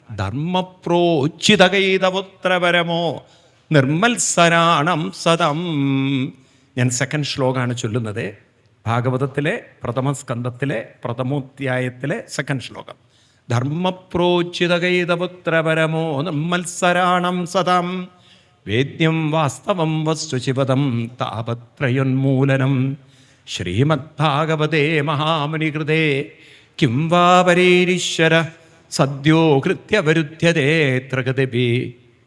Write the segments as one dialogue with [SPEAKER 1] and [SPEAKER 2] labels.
[SPEAKER 1] ധർമ്മപ്രോച്ചിതകൈതപുത്രപരമോ നിർമ്മത്സരാണം സതം. ഞാൻ സെക്കൻഡ് ശ്ലോകമാണ് ചൊല്ലുന്നത്. ഭാഗവതത്തിലെ പ്രഥമ സ്കന്ധത്തിലെ പ്രഥമോധ്യായത്തിലെ സെക്കൻഡ് ശ്ലോകം. ധർമ്മപ്രോച്ചിതകൈതപുത്രപരമോ നിർമ്മത്സരാണം സതം വേദ്യം വാസ്തവം വസ്തുശിവദം താപത്രയോന്മൂലനം ശ്രീമദ്ഭാഗവതേ മഹാമുനികൃതേ കിം വാ പരൈരീശ്വര സദ്യോ കൃത്യവരുദ്ധ്യതേത്ര ഗതിഭി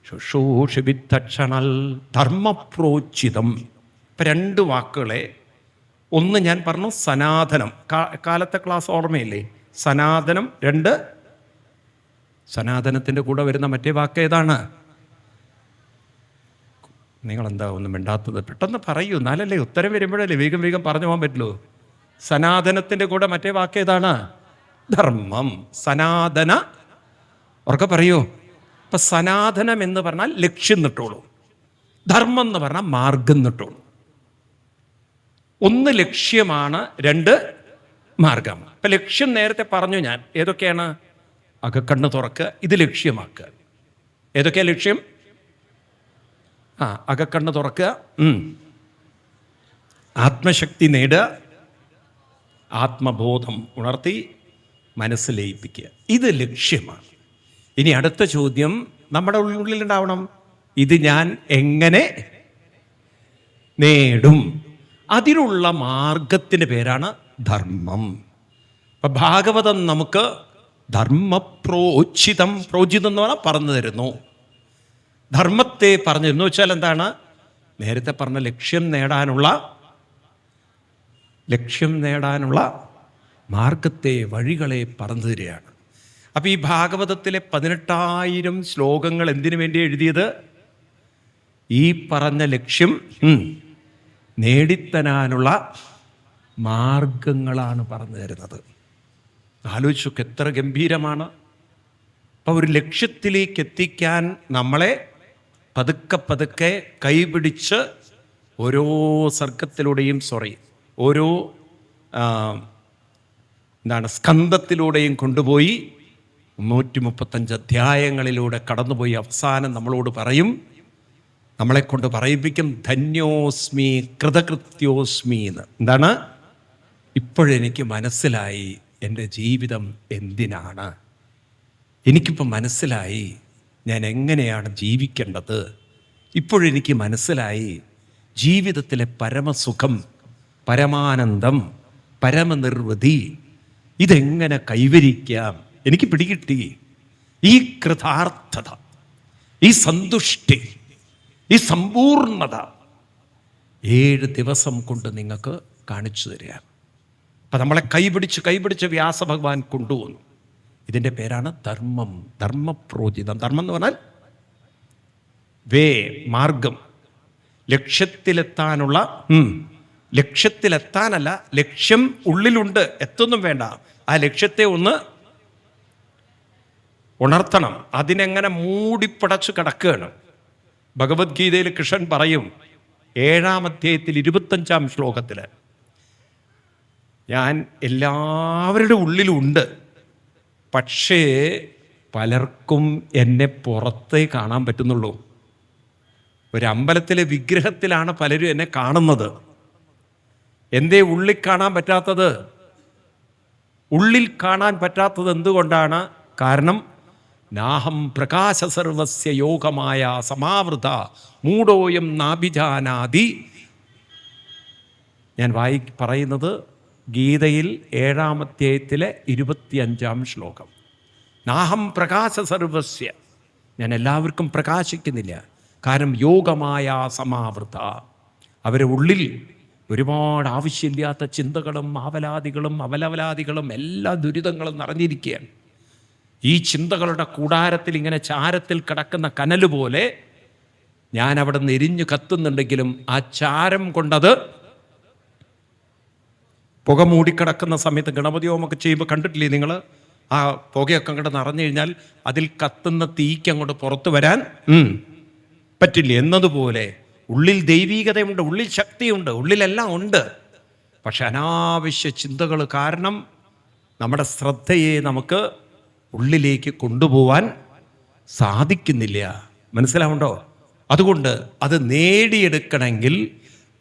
[SPEAKER 1] ശുശ്രൂഷിവിത്തക്ഷണൽ. ധർമ്മപ്രോച്ചിതം. ഇപ്പം രണ്ട് വാക്കുകളെ, ഒന്ന് ഞാൻ പറഞ്ഞു സനാതനം, കാലത്തെ ക്ലാസ് ഓർമ്മയില്ലേ? സനാതനം. രണ്ട്, സനാതനത്തിൻ്റെ കൂടെ വരുന്ന മറ്റേ വാക്ക് ഏതാണ്? നിങ്ങളെന്താ ഒന്നും മിണ്ടാത്തത്? പെട്ടെന്ന് പറയൂ, എന്നാലല്ലേ ഉത്തരം വരുമ്പോഴല്ലേ വേഗം വേഗം പറഞ്ഞു പോകാൻ പറ്റുള്ളൂ. സനാതനത്തിൻ്റെ കൂടെ മറ്റേ വാക്ക് ഏതാണ്? ധർമ്മം. സനാതന. ഉറക്കെ പറയൂ. ഇപ്പൊ സനാതനം എന്ന് പറഞ്ഞാൽ ലക്ഷ്യം നിട്ടോളൂ, ധർമ്മം എന്ന് പറഞ്ഞാൽ മാർഗം നിട്ടോളൂ. ഒന്ന് ലക്ഷ്യമാണ്, രണ്ട് മാർഗമാണ്. ഇപ്പൊ ലക്ഷ്യം നേരത്തെ പറഞ്ഞു ഞാൻ. ഏതൊക്കെയാണ്? അകക്കണ്ണ് തുറക്കുക, ഇത് ലക്ഷ്യമാക്കുക. ഏതൊക്കെയാ ലക്ഷ്യം? അകക്കണ്ണ് തുറക്കുക, ആത്മശക്തി നേടുക, ആത്മബോധം ഉണർത്തി മനസ്സ് ലയിപ്പിക്കുക. ഇത് ലക്ഷ്യമാണ്. ഇനി അടുത്ത ചോദ്യം നമ്മുടെ ഉള്ളിലുണ്ടാവണം, ഇത് ഞാൻ എങ്ങനെ നേടും? അതിനുള്ള മാർഗത്തിൻ്റെ പേരാണ് ധർമ്മം. അപ്പം ഭാഗവതം നമുക്ക് ധർമ്മപ്രോച്ചിതം, പ്രോചിതം എന്ന് പറഞ്ഞാൽ പറഞ്ഞു തരുന്നു. ധർമ്മത്തെ പറഞ്ഞു തരുന്നു വെച്ചാൽ എന്താണ്? നേരത്തെ പറഞ്ഞ ലക്ഷ്യം നേടാനുള്ള മാർഗത്തെ, വഴികളെ പറഞ്ഞു തരികയാണ്. അപ്പം ഈ ഭാഗവതത്തിലെ 18,000 ശ്ലോകങ്ങൾ എന്തിനു വേണ്ടി എഴുതിയത്? ഈ പറഞ്ഞ ലക്ഷ്യം നേടിത്തരാനുള്ള മാർഗങ്ങളാണ് പറഞ്ഞു തരുന്നത്. ആലോചിച്ചൊക്കെ എത്ര ഗംഭീരമാണ്. അപ്പം ഒരു ലക്ഷ്യത്തിലേക്ക് എത്തിക്കാൻ നമ്മളെ പതുക്കെ പതുക്കെ കൈപിടിച്ച് ഓരോ സർഗത്തിലൂടെയും ഓരോ സ്കന്ധത്തിലൂടെയും കൊണ്ടുപോയി 135 അധ്യായങ്ങളിലൂടെ കടന്നുപോയി അവസാനം നമ്മളോട് പറയും, നമ്മളെക്കൊണ്ട് പറയിപ്പിക്കും, ധന്യോസ്മി കൃതകൃത്യോസ്മി എന്ന്. എന്താണ്? ഇപ്പോഴെനിക്ക് മനസ്സിലായി എൻ്റെ ജീവിതം എന്തിനാണ്. എനിക്കിപ്പോൾ മനസ്സിലായി ഞാൻ എങ്ങനെയാണ് ജീവിക്കേണ്ടത്. ഇപ്പോഴെനിക്ക് മനസ്സിലായി ജീവിതത്തിലെ പരമസുഖം, പരമാനന്ദം, പരമനിർവൃതി ഇതെങ്ങനെ കൈവരിക്കാം. എനിക്ക് പിടികിട്ടി. ഈ കൃതാർത്ഥത, ഈ സന്തുഷ്ടി, ഈ സമ്പൂർണത 7 ദിവസം കൊണ്ട് നിങ്ങൾക്ക് കാണിച്ചു തരിക. അപ്പം നമ്മളെ കൈപിടിച്ച് വ്യാസഭഗവാൻ കൊണ്ടുപോകുന്നു. ഇതിൻ്റെ പേരാണ് ധർമ്മം, ധർമ്മപ്രോചിതം. ധർമ്മം എന്ന് പറഞ്ഞാൽ മാർഗം, ലക്ഷ്യത്തിലെത്താനല്ല, ലക്ഷ്യം ഉള്ളിലുണ്ട്, എത്തൊന്നും വേണ്ട. ആ ലക്ഷ്യത്തെ ഒന്ന് ഉണർത്തണം. അതിനെങ്ങനെ മൂടിപ്പടച്ച് കിടക്കുകയാണ്. ഭഗവത്ഗീതയിൽ കൃഷ്ണൻ പറയും, 7-ാം അധ്യായത്തിൽ 25-ാം ശ്ലോകത്തിൽ, ഞാൻ എല്ലാവരുടെ ഉള്ളിലുണ്ട്, പക്ഷേ പലർക്കും എന്നെ പുറത്തേ കാണാൻ പറ്റുന്നുള്ളൂ. ഒരു അമ്പലത്തിലെ വിഗ്രഹത്തിലാണ് പലരും എന്നെ കാണുന്നത്. എന്തേ ഉള്ളിൽ കാണാൻ പറ്റാത്തത്? ഉള്ളിൽ കാണാൻ പറ്റാത്തത് എന്തുകൊണ്ടാണ്? കാരണം നാഹം പ്രകാശ സർവസ്യ യോഗമായ സമാവൃത മൂഢോയം നാഭിജാനാതി. ഞാൻ പറയുന്നത് ഗീതയിൽ 7-ാം അധ്യായത്തിലെ 25-ാം ശ്ലോകം. നാഹം പ്രകാശ സർവസ്യ, ഞാൻ എല്ലാവർക്കും പ്രകാശിക്കുന്നില്ല. കാരണം യോഗമായ സമാവൃത, അവരുടെ ഉള്ളിൽ ഒരുപാട് ആവശ്യമില്ലാത്ത ചിന്തകളും അവലവലാദികളും എല്ലാ ദുരിതങ്ങളും നിറഞ്ഞിരിക്കുകയാണ്. ഈ ചിന്തകളുടെ കൂടാരത്തിൽ ഇങ്ങനെ ചാരത്തിൽ കിടക്കുന്ന കനൽ പോലെ ഞാൻ അവിടെ നിന്ന് എരിഞ്ഞു കത്തുന്നുണ്ടെങ്കിലും ആ ചാരം കൊണ്ടത് പുക മൂടിക്കിടക്കുന്ന സമയത്ത് ഗണപതി ഹോമമൊക്കെ ചെയ്യുമ്പോൾ കണ്ടിട്ടില്ലേ നിങ്ങൾ? ആ പുകയൊക്കെ അങ്ങോട്ട് നിറഞ്ഞു കഴിഞ്ഞാൽ അതിൽ കത്തുന്ന തീക്ക് അങ്ങോട്ട് പുറത്തു വരാൻ പറ്റില്ല എന്നതുപോലെ ഉള്ളിൽ ദൈവീകതയുണ്ട്, ഉള്ളിൽ ശക്തിയുണ്ട്, ഉള്ളിലെല്ലാം ഉണ്ട്. പക്ഷെ അനാവശ്യ ചിന്തകൾ കാരണം നമ്മുടെ ശ്രദ്ധയെ നമുക്ക് ഉള്ളിലേക്ക് കൊണ്ടുപോവാൻ സാധിക്കുന്നില്ല. മനസ്സിലാവുണ്ടോ? അതുകൊണ്ട് അത് നേടിയെടുക്കണമെങ്കിൽ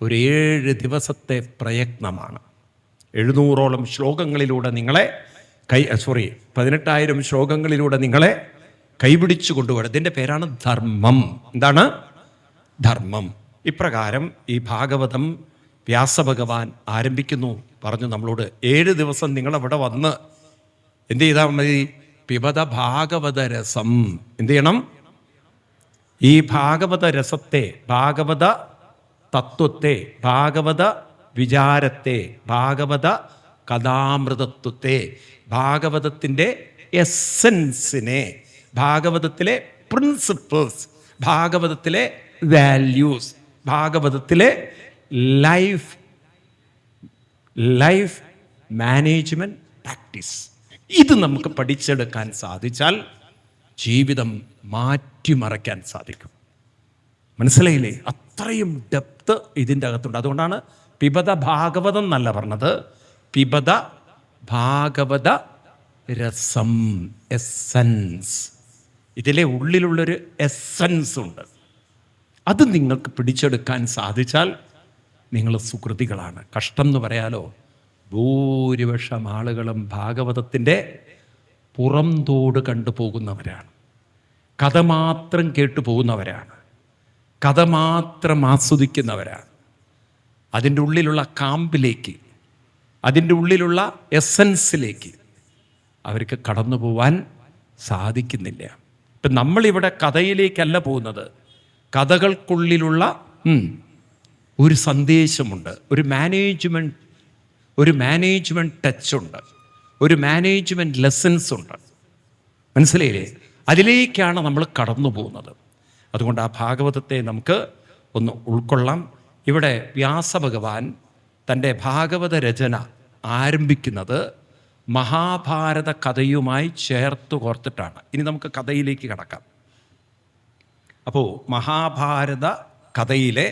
[SPEAKER 1] ഒരു 7 ദിവസത്തെ പ്രയത്നമാണ്. 700ഓളം ശ്ലോകങ്ങളിലൂടെ നിങ്ങളെ 18,000 ശ്ലോകങ്ങളിലൂടെ നിങ്ങളെ കൈപിടിച്ചു കൊണ്ടുപോകണം. ഇതിൻ്റെ പേരാണ് ധർമ്മം. എന്താണ് ധർമ്മം? ഇപ്രകാരം ഈ ഭാഗവതം വ്യാസഭഗവാൻ ആരംഭിക്കുന്നു. പറഞ്ഞു നമ്മളോട് 7 ദിവസം നിങ്ങളവിടെ വന്ന് എന്ത് ചെയ്താൽ മതി? പിബത ഭാഗവത രസം. എന്ത് ചെയ്യണം? ഈ ഭാഗവത രസത്തെ, ഭാഗവത തത്വത്തെ, ഭാഗവത വിചാരത്തെ, ഭാഗവത കഥാമൃതത്വത്തെ, ഭാഗവതത്തിൻ്റെ എസൻസിനെ, ഭാഗവതത്തിലെ പ്രിൻസിപ്പിൾസ്, ഭാഗവതത്തിലെ വാല്യൂസ്, ഭാഗവതത്തിലെ ലൈഫ് മാനേജ്മെൻറ്റ് പ്രാക്ടീസ്, ഇത് നമുക്ക് പഠിച്ചെടുക്കാൻ സാധിച്ചാൽ ജീവിതം മാറ്റിമറിക്കാൻ സാധിക്കും. മനസ്സിലായില്ലേ? അത്രയും ഡെപ്ത് ഇതിൻ്റെ അകത്തുണ്ട്. അതുകൊണ്ടാണ് പിബത ഭാഗവതം എന്നല്ല പറഞ്ഞത്, പിബത ഭാഗവത രസം, എസൻസ്. ഇതിലെ ഉള്ളിലുള്ളൊരു എസൻസ് ഉണ്ട്. അത് നിങ്ങൾക്ക് പിടിച്ചെടുക്കാൻ സാധിച്ചാൽ നിങ്ങൾ സുകൃതികളാണ്. കഷ്ടം എന്ന് പറയാലോ, ഭൂരിപക്ഷം ആളുകളും ഭാഗവതത്തിൻ്റെ പുറംതോട് കണ്ടു പോകുന്നവരാണ്. കഥ മാത്രം കേട്ടു പോകുന്നവരാണ്. കഥ മാത്രം ആസ്വദിക്കുന്നവരാണ്. അതിൻ്റെ ഉള്ളിലുള്ള കാമ്പിലേക്ക്, അതിൻ്റെ ഉള്ളിലുള്ള എസൻസിലേക്ക് അവർക്ക് കടന്നു പോവാൻ സാധിക്കുന്നില്ല. ഇപ്പം നമ്മളിവിടെ കഥയിലേക്കല്ല പോകുന്നത്. കഥകൾക്കുള്ളിലുള്ള ഒരു സന്ദേശമുണ്ട്, ഒരു മാനേജ്മെൻറ്റ് ടച്ചുണ്ട്, ഒരു മാനേജ്മെൻറ്റ് ലെസൺസ് ഉണ്ട്. മനസ്സിലായില്ലേ? അതിലേക്കാണ് നമ്മൾ കടന്നു പോകുന്നത്. അതുകൊണ്ട് ആ ഭാഗവതത്തെ നമുക്ക് ഒന്ന് ഉൾക്കൊള്ളാം. ഇവിടെ വ്യാസഭഗവാൻ തൻ്റെ ഭാഗവത രചന ആരംഭിക്കുന്നത് മഹാഭാരത കഥയുമായി ചേർത്ത് കോർത്തിട്ടാണ്. ഇനി നമുക്ക് കഥയിലേക്ക് കടക്കാം. അപ്പോൾ മഹാഭാരത കഥയിലെ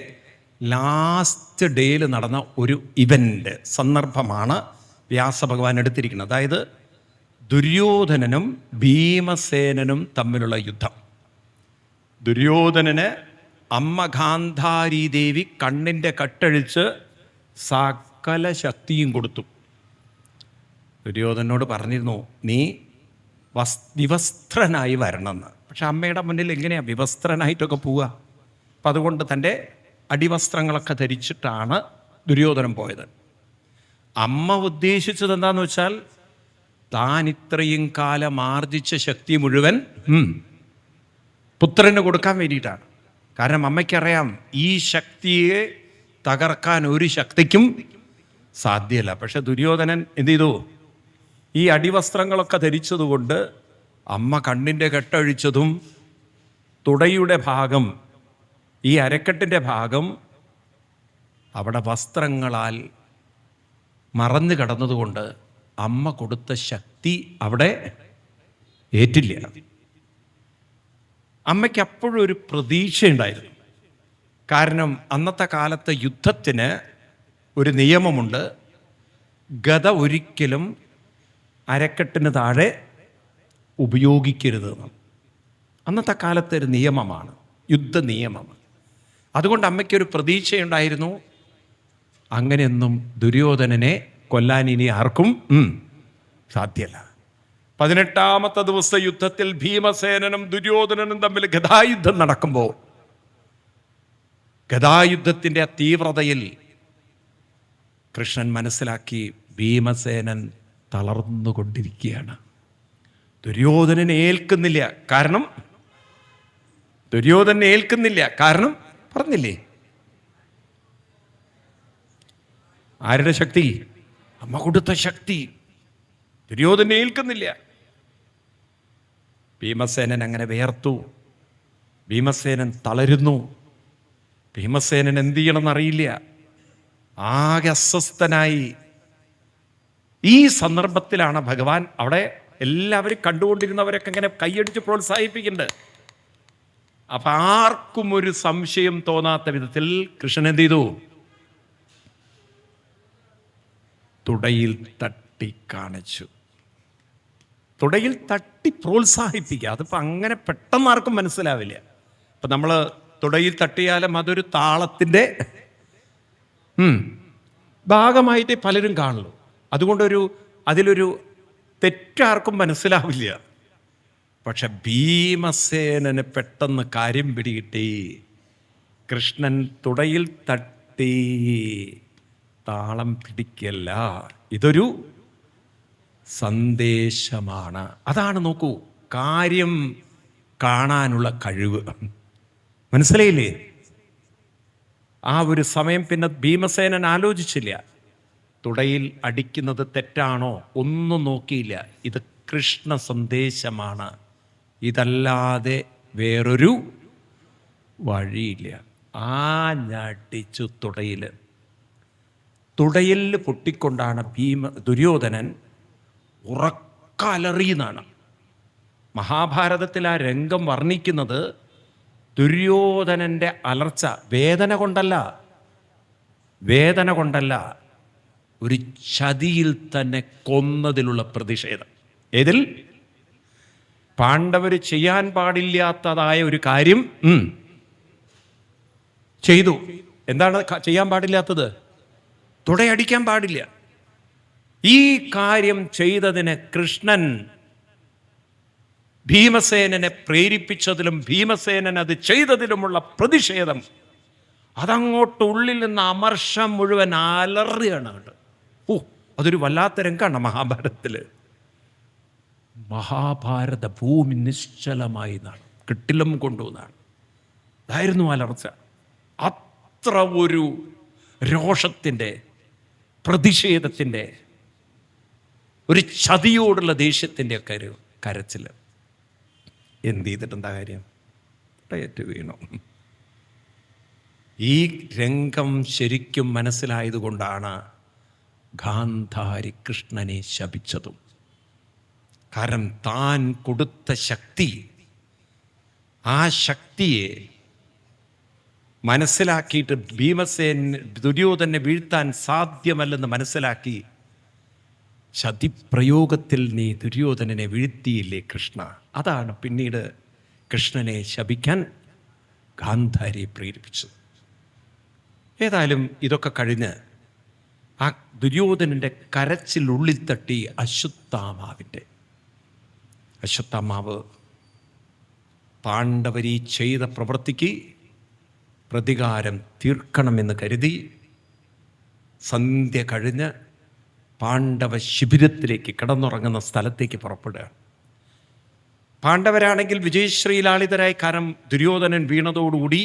[SPEAKER 1] ലാസ്റ്റ് ഡേയിൽ നടന്ന ഒരു ഇവൻ്റ്, സന്ദർഭമാണ് വ്യാസഭഗവാൻ എടുത്തിരിക്കുന്നത്. അതായത് ദുര്യോധനനും ഭീമസേനനും തമ്മിലുള്ള യുദ്ധം. ദുര്യോധനന് അമ്മ ഗാന്ധാരി ദേവി കണ്ണിൻ്റെ കട്ടഴിച്ച് സകല ശക്തിയും കൊടുത്തു. ദുര്യോധനോട് പറഞ്ഞിരുന്നു, നീ വിവസ്ത്രനായി വരണമെന്ന്. പക്ഷെ അമ്മയുടെ മുന്നിൽ എങ്ങനെയാണ് വിവസ്ത്രനായിട്ടൊക്കെ പോവുക? അപ്പം അതുകൊണ്ട് തൻ്റെ അടിവസ്ത്രങ്ങളൊക്കെ ധരിച്ചിട്ടാണ് ദുര്യോധനൻ പോയത്. അമ്മ ഉദ്ദേശിച്ചത് എന്താണെന്ന് വെച്ചാൽ, താൻ ഇത്രയും കാലം ആർജിച്ച ശക്തി മുഴുവൻ പുത്രന് കൊടുക്കാൻ വേണ്ടിയിട്ടാണ്. കാരണം അമ്മയ്ക്കറിയാം ഈ ശക്തിയെ തകർക്കാൻ ഒരു ശക്തിക്കും സാധ്യമല്ല. പക്ഷെ ദുര്യോധനൻ എന്ത് ചെയ്തു? ഈ അടിവസ്ത്രങ്ങളൊക്കെ ധരിച്ചതുകൊണ്ട് അമ്മ കണ്ണിൻ്റെ കെട്ടഴിച്ചതും തുടയുടെ ഭാഗം, ഈ അരക്കെട്ടിൻ്റെ ഭാഗം അവിടെ വസ്ത്രങ്ങളാൽ മറഞ്ഞു കിടന്നതുകൊണ്ട് അമ്മ കൊടുത്ത ശക്തി അവിടെ ഏറ്റില്ല. അമ്മയ്ക്ക് അപ്പോഴും ഒരു പ്രതീക്ഷയുണ്ടായിരുന്നു. കാരണം അന്നത്തെ കാലത്തെ യുദ്ധത്തിന് ഒരു നിയമമുണ്ട്, ഗദ ഒരിക്കലും അരക്കെട്ടിന് താഴെ ഉപയോഗിക്കരുത്. അന്നത്തെ കാലത്തെ ഒരു നിയമമാണ്, യുദ്ധ നിയമം. അതുകൊണ്ട് അമ്മയ്ക്കൊരു പ്രതീക്ഷയുണ്ടായിരുന്നു, അങ്ങനെയൊന്നും ദുര്യോധനനെ കൊല്ലാൻ ഇനി ആർക്കും സാധ്യമല്ല. 18ാമത്തെ ദിവസത്തെ യുദ്ധത്തിൽ ഭീമസേനനും ദുര്യോധനനും തമ്മിൽ ഗദായുദ്ധം നടക്കുമ്പോൾ, ഗദായുദ്ധത്തിൻ്റെ തീവ്രതയിൽ കൃഷ്ണൻ മനസ്സിലാക്കി ഭീമസേനൻ തളർന്നുകൊണ്ടിരിക്കുകയാണ്. ദുര്യോധനനെ ഏൽക്കുന്നില്ല. കാരണം പറഞ്ഞില്ലേ, ആരുടെ ശക്തി? അമ്മ കൊടുത്ത ശക്തി. ദുര്യോധനെ ഏൽക്കുന്നില്ല. ഭീമസേനൻ അങ്ങനെ വേർത്തു. ഭീമസേനൻ തളരുന്നു. ഭീമസേനൻ എന്ത് ചെയ്യണമെന്നറിയില്ല, ആകെ അസ്വസ്ഥനായി. ഈ സന്ദർഭത്തിലാണ് ഭഗവാൻ അവിടെ എല്ലാവരും കണ്ടുകൊണ്ടിരുന്നവരൊക്കെ ഇങ്ങനെ കൈയടിച്ച് പ്രോത്സാഹിപ്പിക്കുന്നുണ്ട്. അപ്പം ആർക്കും ഒരു സംശയം തോന്നാത്ത വിധത്തിൽ കൃഷ്ണൻ എന്ത് ചെയ്തു? തുടയിൽ തട്ടി കാണിച്ചു. തുടയിൽ തട്ടി പ്രോത്സാഹിപ്പിക്കുക. അതിപ്പോൾ അങ്ങനെ പെട്ടെന്ന് ആർക്കും മനസ്സിലാവില്ല. ഇപ്പം നമ്മൾ തുടയിൽ തട്ടിയാലും അതൊരു താളത്തിൻ്റെ ഭാഗമായിട്ടേ പലരും കാണുള്ളൂ. അതുകൊണ്ടൊരു അതിലൊരു തെറ്റാർക്കും മനസ്സിലാവില്ല. പക്ഷെ ഭീമസേനന് പെട്ടെന്ന് കാര്യം പിടികിട്ടി. കൃഷ്ണൻ തുടയിൽ തട്ടി, താളം പിടിക്കല്ല, ഇതൊരു സന്ദേശമാണ്. അതാണ്, നോക്കൂ, കാര്യം കാണാനുള്ള കഴിവ്. മനസ്സിലായില്ലേ? ആ ഒരു സമയം പിന്നെ ഭീമസേനൻ ആലോചിച്ചില്ല. തുടയിൽ അടിക്കുന്നത് തെറ്റാണോ, ഒന്നും നോക്കിയില്ല. ഇത് കൃഷ്ണ സന്ദേശമാണ്, ഇതല്ലാതെ വേറൊരു വഴിയില്ല. ആഞ്ഞടിച്ചു തുടയിൽ പൊട്ടിക്കൊണ്ടാണ് ദുര്യോധനൻ ഉറക്കലറിയുന്നതാണ്. മഹാഭാരതത്തിൽ ആ രംഗം വർണ്ണിക്കുന്നത് ദുര്യോധനൻ്റെ അലർച്ച വേദന കൊണ്ടല്ല, ഒരു ചതിയിൽ തന്നെ കൊന്നതിലുള്ള പ്രതിഷേധം. ഏതിൽ? പാണ്ഡവർ ചെയ്യാൻ പാടില്ലാത്തതായ ഒരു കാര്യം ചെയ്തു. എന്താണ് ചെയ്യാൻ പാടില്ലാത്തത്? തുടയടിക്കാൻ പാടില്ല. ഈ കാര്യം ചെയ്തതിന് കൃഷ്ണൻ ഭീമസേനനെ പ്രേരിപ്പിച്ചതിലും ഭീമസേനൻ അത് ചെയ്തതിലുമുള്ള പ്രതിഷേധം, അതങ്ങോട്ട് ഉള്ളിൽ നിന്ന് അമർഷം മുഴുവൻ അലറുകയാണ്. അതൊരു വല്ലാത്ത രംഗമാണ് മഹാഭാരതത്തിൽ. മഹാഭാരത ഭൂമി നിശ്ചലമായി എന്നാണ്, കിട്ടിലം കൊണ്ടുവന്നാണ്. അതായിരുന്നു അലർച്ച. അത്ര ഒരു രോഷത്തിൻ്റെ, പ്രതിഷേധത്തിൻ്റെ, ഒരു ചതിയോടുള്ള ദേഷ്യത്തിൻ്റെ ഒക്കെ ഒരു കരച്ചിൽ. എന്ത് ചെയ്തിട്ടെന്താ കാര്യം? ഏറ്റു വീണു. ഈ രംഗം ശരിക്കും മനസ്സിലായതുകൊണ്ടാണ് ഗാന്ധാരി കൃഷ്ണനെ ശപിച്ചതും. കാരണം താൻ കൊടുത്ത ശക്തി, ആ ശക്തിയെ മനസ്സിലാക്കിയിട്ട് ദുര്യോധനെ വീഴ്ത്താൻ സാധ്യമല്ലെന്ന് മനസ്സിലാക്കി ചതിപ്രയോഗത്തിൽ നീ ദുര്യോധനനെ വീഴ്ത്തിയില്ലേ കൃഷ്ണ. അതാണ് പിന്നീട് കൃഷ്ണനെ ശപിക്കാൻ ഗാന്ധാരിയെ പ്രേരിപ്പിച്ചത്. ഏതായാലും ഇതൊക്കെ കഴിഞ്ഞ് ആ ദുര്യോധനൻ്റെ കരച്ചിലുള്ളിൽ തട്ടി അശ്വത്ഥാമാവ് പാണ്ഡവരീ ചെയ്ത പ്രവൃത്തിക്ക് പ്രതികാരം തീർക്കണമെന്ന് കരുതി സന്ധ്യ കഴിഞ്ഞ് പാണ്ഡവ ശിബിരത്തിലേക്ക്, കിടന്നുറങ്ങുന്ന സ്ഥലത്തേക്ക് പുറപ്പെടുകയാണ്. പാണ്ഡവരാണെങ്കിൽ വിജയശ്രീലാളിതരായി. കാരണം ദുര്യോധനൻ വീണതോടുകൂടി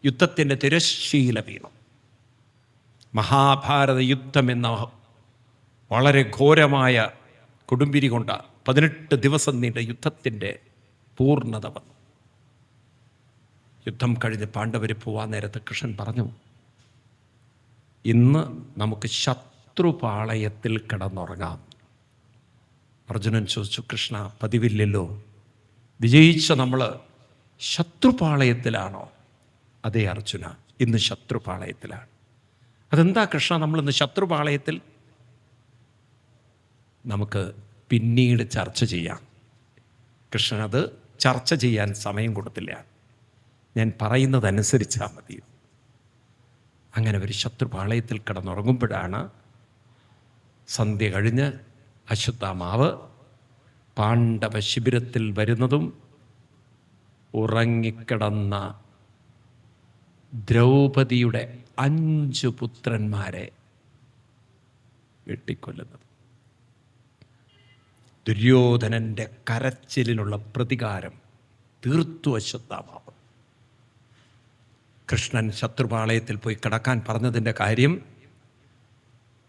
[SPEAKER 1] യുദ്ധത്തിൻ്റെ തിരശ്ശീല വീണു. മഹാഭാരത യുദ്ധം എന്ന വളരെ ഘോരമായ കൊടുമ്പിരി കൊണ്ട 18 ദിവസം നീണ്ട യുദ്ധത്തിൻ്റെ പൂർണ്ണത വന്നു. യുദ്ധം കഴിഞ്ഞ് പാണ്ഡവർ പോവാൻ നേരത്ത് കൃഷ്ണൻ പറഞ്ഞു, ഇന്ന് നമുക്ക് ശത്രുപാളയത്തിൽ കിടന്നുറങ്ങാം. അർജുനൻ ചോദിച്ചു, കൃഷ്ണ പതിവില്ലല്ലോ, വിജയിച്ച നമ്മൾ ശത്രുപാളയത്തിലാണോ? അതേ അർജുന, ഇന്ന് ശത്രുപാളയത്തിലാണ്. അതെന്താ കൃഷ്ണ നമ്മളിന്ന് ശത്രുപാളയത്തിൽ? നമുക്ക് പിന്നീട് ചർച്ച ചെയ്യാം. കൃഷ്ണൻ അത് ചർച്ച ചെയ്യാൻ സമയം കൊടുത്തില്ല. ഞാൻ പറയുന്നതനുസരിച്ചാൽ മതി. അങ്ങനെ ഒരു ശത്രുപാളയത്തിൽ കിടന്നുറങ്ങുമ്പോഴാണ് സന്ധ്യ കഴിഞ്ഞ് അശ്വത്ഥാമാവ് പാണ്ഡവ ശിബിരത്തിൽ വരുന്നതും ഉറങ്ങിക്കിടന്ന ദ്രൗപദിയുടെ 5 പുത്രന്മാരെ വെട്ടിക്കൊല്ലുന്നത്. ദുര്യോധനൻ്റെ കരച്ചിലിനുള്ള പ്രതികാരം തീർത്തു അശ്വത്ഥാമാവ്. കൃഷ്ണൻ ശത്രുപാളയത്തിൽ പോയി കിടക്കാൻ പറഞ്ഞതിൻ്റെ കാര്യം,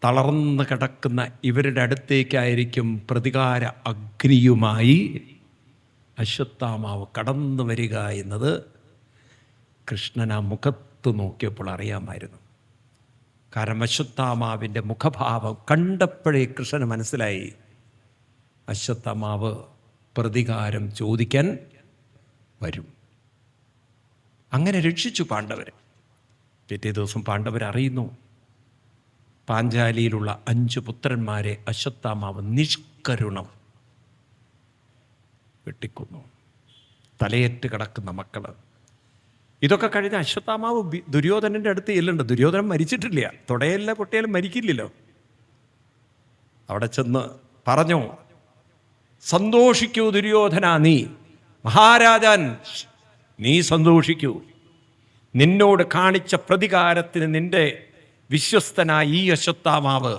[SPEAKER 1] തളർന്ന് കിടക്കുന്ന ഇവരുടെ അടുത്തേക്കായിരിക്കും പ്രതികാര അഗ്നിയുമായി അശ്വത്ഥാമാവ് കടന്നു വരിക എന്നത് കൃഷ്ണൻ ആ മുഖത്ത് നോക്കിയപ്പോൾ അറിയാമായിരുന്നു. കാരണം അശ്വത്ഥാമാവിൻ്റെ മുഖഭാവം കണ്ടപ്പോഴേ കൃഷ്ണന് മനസ്സിലായി, അശ്വത്ഥാമാവ് പ്രതികാരം ചോദിക്കാൻ വരും. അങ്ങനെ രക്ഷിച്ചു പാണ്ഡവരെ. പിറ്റേ ദിവസം പാണ്ഡവർ അറിയുന്നു പാഞ്ചാലിയിലുള്ള 5 പുത്രന്മാരെ അശ്വത്ഥാമാവ് നിഷ്കരുണം വെട്ടിക്കൊന്നു. തലയേറ്റ് കിടക്കുന്ന മക്കൾ. ഇതൊക്കെ കഴിഞ്ഞ അശ്വത്ഥാമാവ് ദുര്യോധനൻ്റെ അടുത്ത് ചെല്ലുന്നുണ്ട്. ദുര്യോധനൻ മരിച്ചിട്ടില്ല, തുടയല്ല പൊട്ടിയാലും മരിക്കില്ലല്ലോ. അവിടെ ചെന്ന് പറഞ്ഞു, സന്തോഷിക്കൂ ദുര്യോധന, നീ മഹാരാജാൻ, നീ സന്തോഷിക്കൂ. നിന്നോട് കാണിച്ച പ്രതികാരത്തിന് നിന്റെ വിശ്വസ്തനായ ഈ അശ്വത്ഥാമാവ്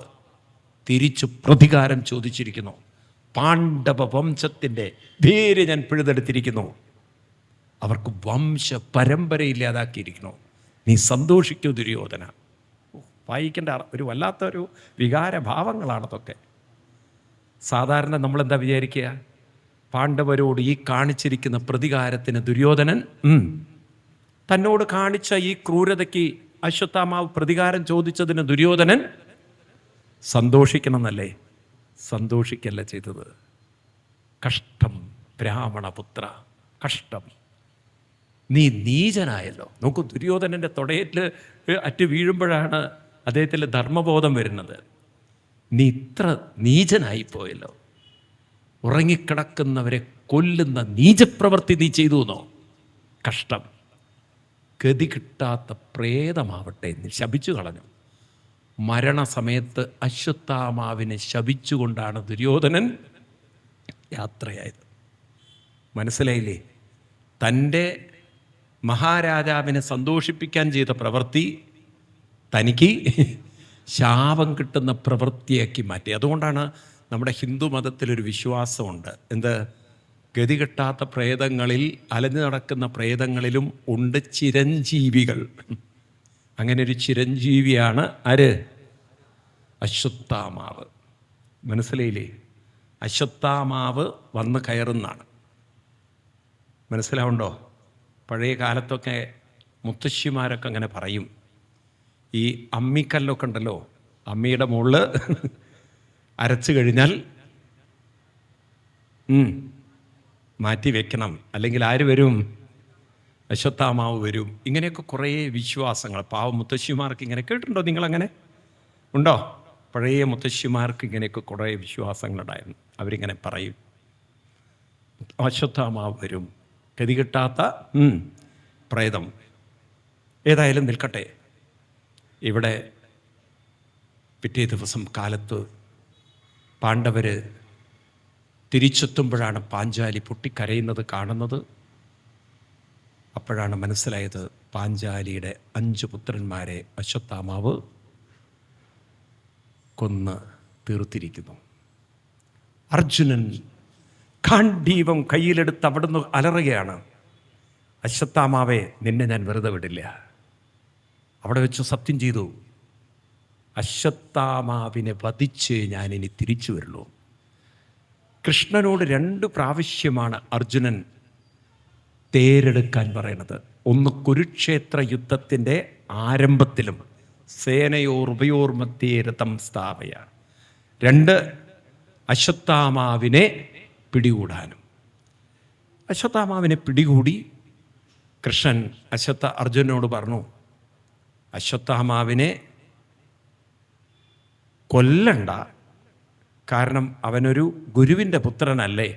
[SPEAKER 1] തിരിച്ചു പ്രതികാരം ചോദിച്ചിരിക്കുന്നു. പാണ്ഡവ വംശത്തിൻ്റെ പേര് ഞാൻ പിഴുതെടുത്തിരിക്കുന്നു. അവർക്ക് വംശ പരമ്പരയില്ലാതാക്കിയിരിക്കുന്നു. നീ സന്തോഷിക്കൂ ദുര്യോധന. വായിക്കേണ്ട ഒരു വല്ലാത്തൊരു വികാരഭാവങ്ങളാണതൊക്കെ. സാധാരണ നമ്മളെന്താ വിചാരിക്കുക? പാണ്ഡവരോട് ഈ കാണിച്ചിരിക്കുന്ന പ്രതികാരത്തിന് ദുര്യോധനൻ തന്നോട് കാണിച്ച ഈ ക്രൂരതയ്ക്ക് അശ്വത്ഥാമാവ് പ്രതികാരം ചോദിച്ചതിന് ദുര്യോധനൻ സന്തോഷിക്കണം എന്നല്ലേ? സന്തോഷിക്കല്ല ചെയ്തത്. കഷ്ടം ബ്രാഹ്മണപുത്ര, കഷ്ടം, നീ നീചനായല്ലോ. നോക്കൂ, ദുര്യോധനൻ്റെ തുടയേറ്റ് അറ്റ് വീഴുമ്പോഴാണ് അദ്ദേഹത്തിൽ ധർമ്മബോധം വരുന്നത്. നീ ഇത്ര നീചനായിപ്പോയല്ലോ. ഉറങ്ങിക്കിടക്കുന്നവരെ കൊല്ലുന്ന നീചപ്രവൃത്തി നീ ചെയ്തു എന്നോ? കഷ്ടം. ഗതി കിട്ടാത്ത പ്രേതമാവട്ടെ എന്ന് ശപിച്ചു കളഞ്ഞു. മരണസമയത്ത് അശ്വത്ഥാമാവിനെ ശപിച്ചുകൊണ്ടാണ് ദുര്യോധനൻ യാത്രയായത്. മനസ്സിലായില്ലേ? തൻ്റെ മഹാരാജാവിനെ സന്തോഷിപ്പിക്കാൻ ചെയ്ത പ്രവൃത്തി തനിക്ക് ശാപം കിട്ടുന്ന പ്രവൃത്തിയാക്കി മാറ്റി. അതുകൊണ്ടാണ് നമ്മുടെ ഹിന്ദു മതത്തിലൊരു വിശ്വാസമുണ്ട്. എന്ത്? ഗതി കിട്ടാത്ത പ്രേതങ്ങളിൽ, അലഞ്ഞു നടക്കുന്ന പ്രേതങ്ങളിലും ഉണ്ട് ചിരഞ്ജീവികൾ. അങ്ങനെ ഒരു ചിരഞ്ജീവിയാണ് ആര്? അശ്വത്ഥാമാവ്. മനസ്സിലായില്ലേ? അശ്വത്ഥാമാവ് വന്ന് കയറുന്നതാണ്. മനസ്സിലാവുണ്ടോ? പഴയ കാലത്തൊക്കെ മുത്തശ്ശിമാരൊക്കെ അങ്ങനെ പറയും. ഈ അമ്മിക്കല്ലൊക്കെ ഉണ്ടല്ലോ, അമ്മിയുടെ മുകളിൽ അരച്ചു കഴിഞ്ഞാൽ മാറ്റി വെക്കണം, അല്ലെങ്കിൽ ആര് വരും? അശ്വത്ഥാമാവ് വരും. ഇങ്ങനെയൊക്കെ കുറേ വിശ്വാസങ്ങൾ പാവം മുത്തശ്ശിമാർക്ക് ഇങ്ങനെ കേട്ടിട്ടുണ്ടോ? നിങ്ങളങ്ങനെ ഉണ്ടോ? പഴയ മുത്തശ്ശിമാർക്ക് ഇങ്ങനെയൊക്കെ കുറേ വിശ്വാസങ്ങളുണ്ടായിരുന്നു. അവരിങ്ങനെ പറയും, അശ്വത്ഥാമാവ് വരും, ഗതി കിട്ടാത്ത പ്രേതം. ഏതായാലും നിൽക്കട്ടെ. ഇവിടെ പിറ്റേ ദിവസം കാലത്ത് പാണ്ഡവർ തിരിച്ചെത്തുമ്പോഴാണ് പാഞ്ചാലി പൊട്ടിക്കരയുന്നത് കാണുന്നത്. അപ്പോഴാണ് മനസ്സിലായത് പാഞ്ചാലിയുടെ 5 പുത്രന്മാരെ അശ്വത്ഥാമാവ് കൊന്ന് തീർത്തിരിക്കുന്നു. അർജുനൻ ഗാണ്ഡീവം കയ്യിലെടുത്ത് അവിടുന്ന് അലറുകയാണ്, അശ്വത്ഥാമാവേ, നിന്നെ ഞാൻ വെറുതെ വിടില്ല. അവിടെ വെച്ച് സത്യം ചെയ്തു, അശ്വത്ഥാമാവിനെ വധിച്ച് ഞാനിനി തിരിച്ചു വരുള്ളൂ. കൃഷ്ണനോട് 2 പ്രാവശ്യമാണ് അർജുനൻ തേരെടുക്കാൻ പറയുന്നത്. ഒന്ന് കുരുക്ഷേത്ര യുദ്ധത്തിൻ്റെ ആരംഭത്തിലും, സേനയോർ മധ്യേ രഥം സ്ഥാപയ. 2 അശ്വത്ഥാമാവിനെ പിടികൂടാനും. അശ്വത്ഥാമാവിനെ പിടികൂടി കൃഷ്ണൻ അർജുനനോട് പറഞ്ഞു, അശ്വത്ഥാമാവിനെ കൊല്ലണ്ട, കാരണം അവനൊരു ഗുരുവിൻ്റെ പുത്രനല്ലേ.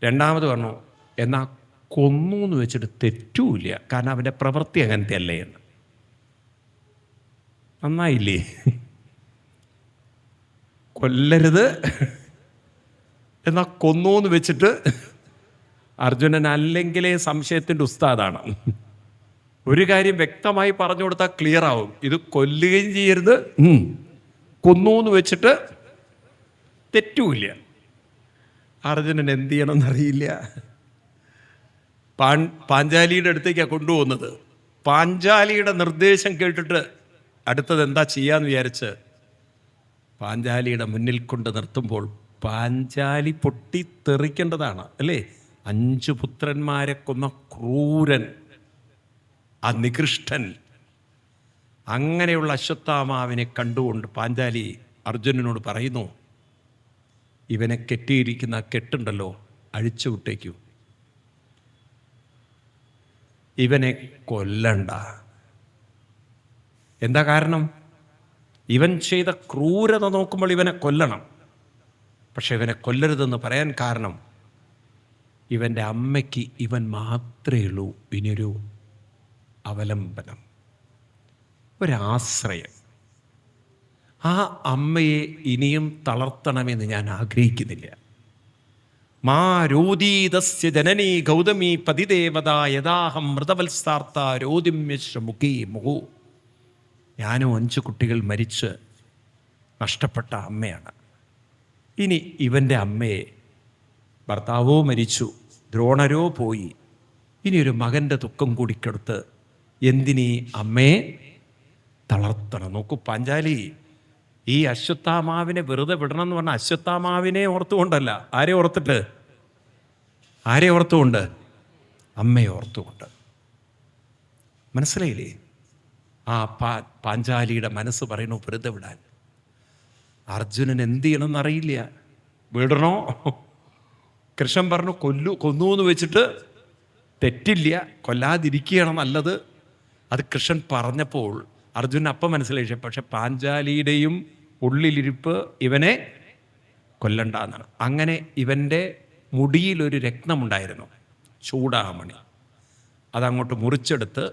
[SPEAKER 1] രണ്ടാമത് പറഞ്ഞു, എന്നാൽ കൊന്നു എന്ന് വെച്ചിട്ട് തെറ്റുമില്ല, കാരണം അവൻ്റെ പ്രവൃത്തി അങ്ങനത്തെ അല്ലേ എന്ന്. നന്നായില്ലേ? കൊല്ലരുത്, എന്നാൽ കൊന്നു എന്ന് വെച്ചിട്ട്. അർജുനൻ അല്ലെങ്കിലേ സംശയത്തിൻ്റെ ഉസ്താദാണ്. ഒരു കാര്യം വ്യക്തമായി പറഞ്ഞു കൊടുത്താൽ ക്ലിയർ ആവും. ഇത് കൊല്ലുകയും ചെയ്യരുത്, കൊന്നു എന്ന് വെച്ചിട്ട് തെറ്റുമില്ല. അർജുനൻ എന്ത് ചെയ്യണമെന്നറിയില്ല. പാഞ്ചാലിയുടെ അടുത്തേക്കാണ് കൊണ്ടുപോകുന്നത്. പാഞ്ചാലിയുടെ നിർദ്ദേശം കേട്ടിട്ട് അടുത്തത് എന്താ ചെയ്യാന്ന് വിചാരിച്ച് പാഞ്ചാലിയുടെ മുന്നിൽ കൊണ്ട് നിർത്തുമ്പോൾ പാഞ്ചാലി പൊട്ടിത്തെറിക്കേണ്ടതാണ് അല്ലേ? 5 പുത്രന്മാരെ കൊന്ന ക്രൂരൻ, ആ നികൃഷ്ടൻ. അങ്ങനെയുള്ള അശ്വത്ഥാമാവിനെ കണ്ടുകൊണ്ട് പാഞ്ചാലി അർജുനനോട് പറയുന്നു, ഇവനെ കെട്ടിയിരിക്കുന്ന കെട്ടുണ്ടല്ലോ, അഴിച്ചു വിട്ടേക്കൂ, ഇവനെ കൊല്ലണ്ട. എന്താ കാരണം? ഇവൻ ചെയ്ത ക്രൂരത നോക്കുമ്പോൾ ഇവനെ കൊല്ലണം. പക്ഷെ ഇവനെ കൊല്ലരുതെന്ന് പറയാൻ കാരണം ഇവൻ്റെ അമ്മയ്ക്ക് ഇവൻ മാത്രമേ ഉള്ളൂ ഇനിയൊരു അവലംബനം, ഒരാശ്രയം. ആ അമ്മയെ ഇനിയും തളർത്തണമെന്ന് ഞാൻ ആഗ്രഹിക്കുന്നില്ല. മാ രോദീതസ്യ ജനനീ ഗൗതമീ പതിദേവത യഥാഹം മൃതവത്സാർത്ത രോദിമ്യശ്രമുഖീ മുഹു. ഞാനും 5 കുട്ടികൾ മരിച്ച് നഷ്ടപ്പെട്ട അമ്മയാണ്. ഇനി ഇവൻ്റെ അമ്മയെ ഭർത്താവോ മരിച്ചു, ദ്രോണരോ പോയി, ഇനിയൊരു മകൻ്റെ ദുഃഖം കൂടിക്കെടുത്ത് എന്തിനീ അമ്മയെ തളർത്തണം? നോക്കൂ പാഞ്ചാലി, ഈ അശ്വത്ഥാമാവിനെ വെറുതെ വിടണം എന്ന് പറഞ്ഞാൽ അശ്വത്ഥാമാവിനെ ഓർത്തുകൊണ്ടല്ല. ആരെ ഓർത്തിട്ട്? ആരെ ഓർത്തുകൊണ്ട്? അമ്മയെ ഓർത്തുകൊണ്ട്. മനസ്സിലായില്ലേ? ആ പാഞ്ചാലിയുടെ മനസ്സ് പറയണു വെറുതെ വിടാൻ. അർജുനൻ എന്ത് ചെയ്യണമെന്നറിയില്ല. വിടണോ? കൃഷ്ണൻ പറഞ്ഞു കൊന്നു എന്ന് വെച്ചിട്ട് തെറ്റില്ല, കൊല്ലാതിരിക്കുകയാണ് നല്ലത്. അത് കൃഷ്ണൻ പറഞ്ഞപ്പോൾ അർജുനൻ അപ്പം മനസ്സിലായി. പക്ഷെ പാഞ്ചാലിയുടെയും ഉള്ളിലിരിപ്പ് ഇവനെ കൊല്ലണ്ടെന്നാണ്. അങ്ങനെ ഇവൻ്റെ മുടിയിലൊരു രത്നമുണ്ടായിരുന്നു, ചൂടാമണി. അതങ്ങോട്ട് മുറിച്ചെടുത്ത്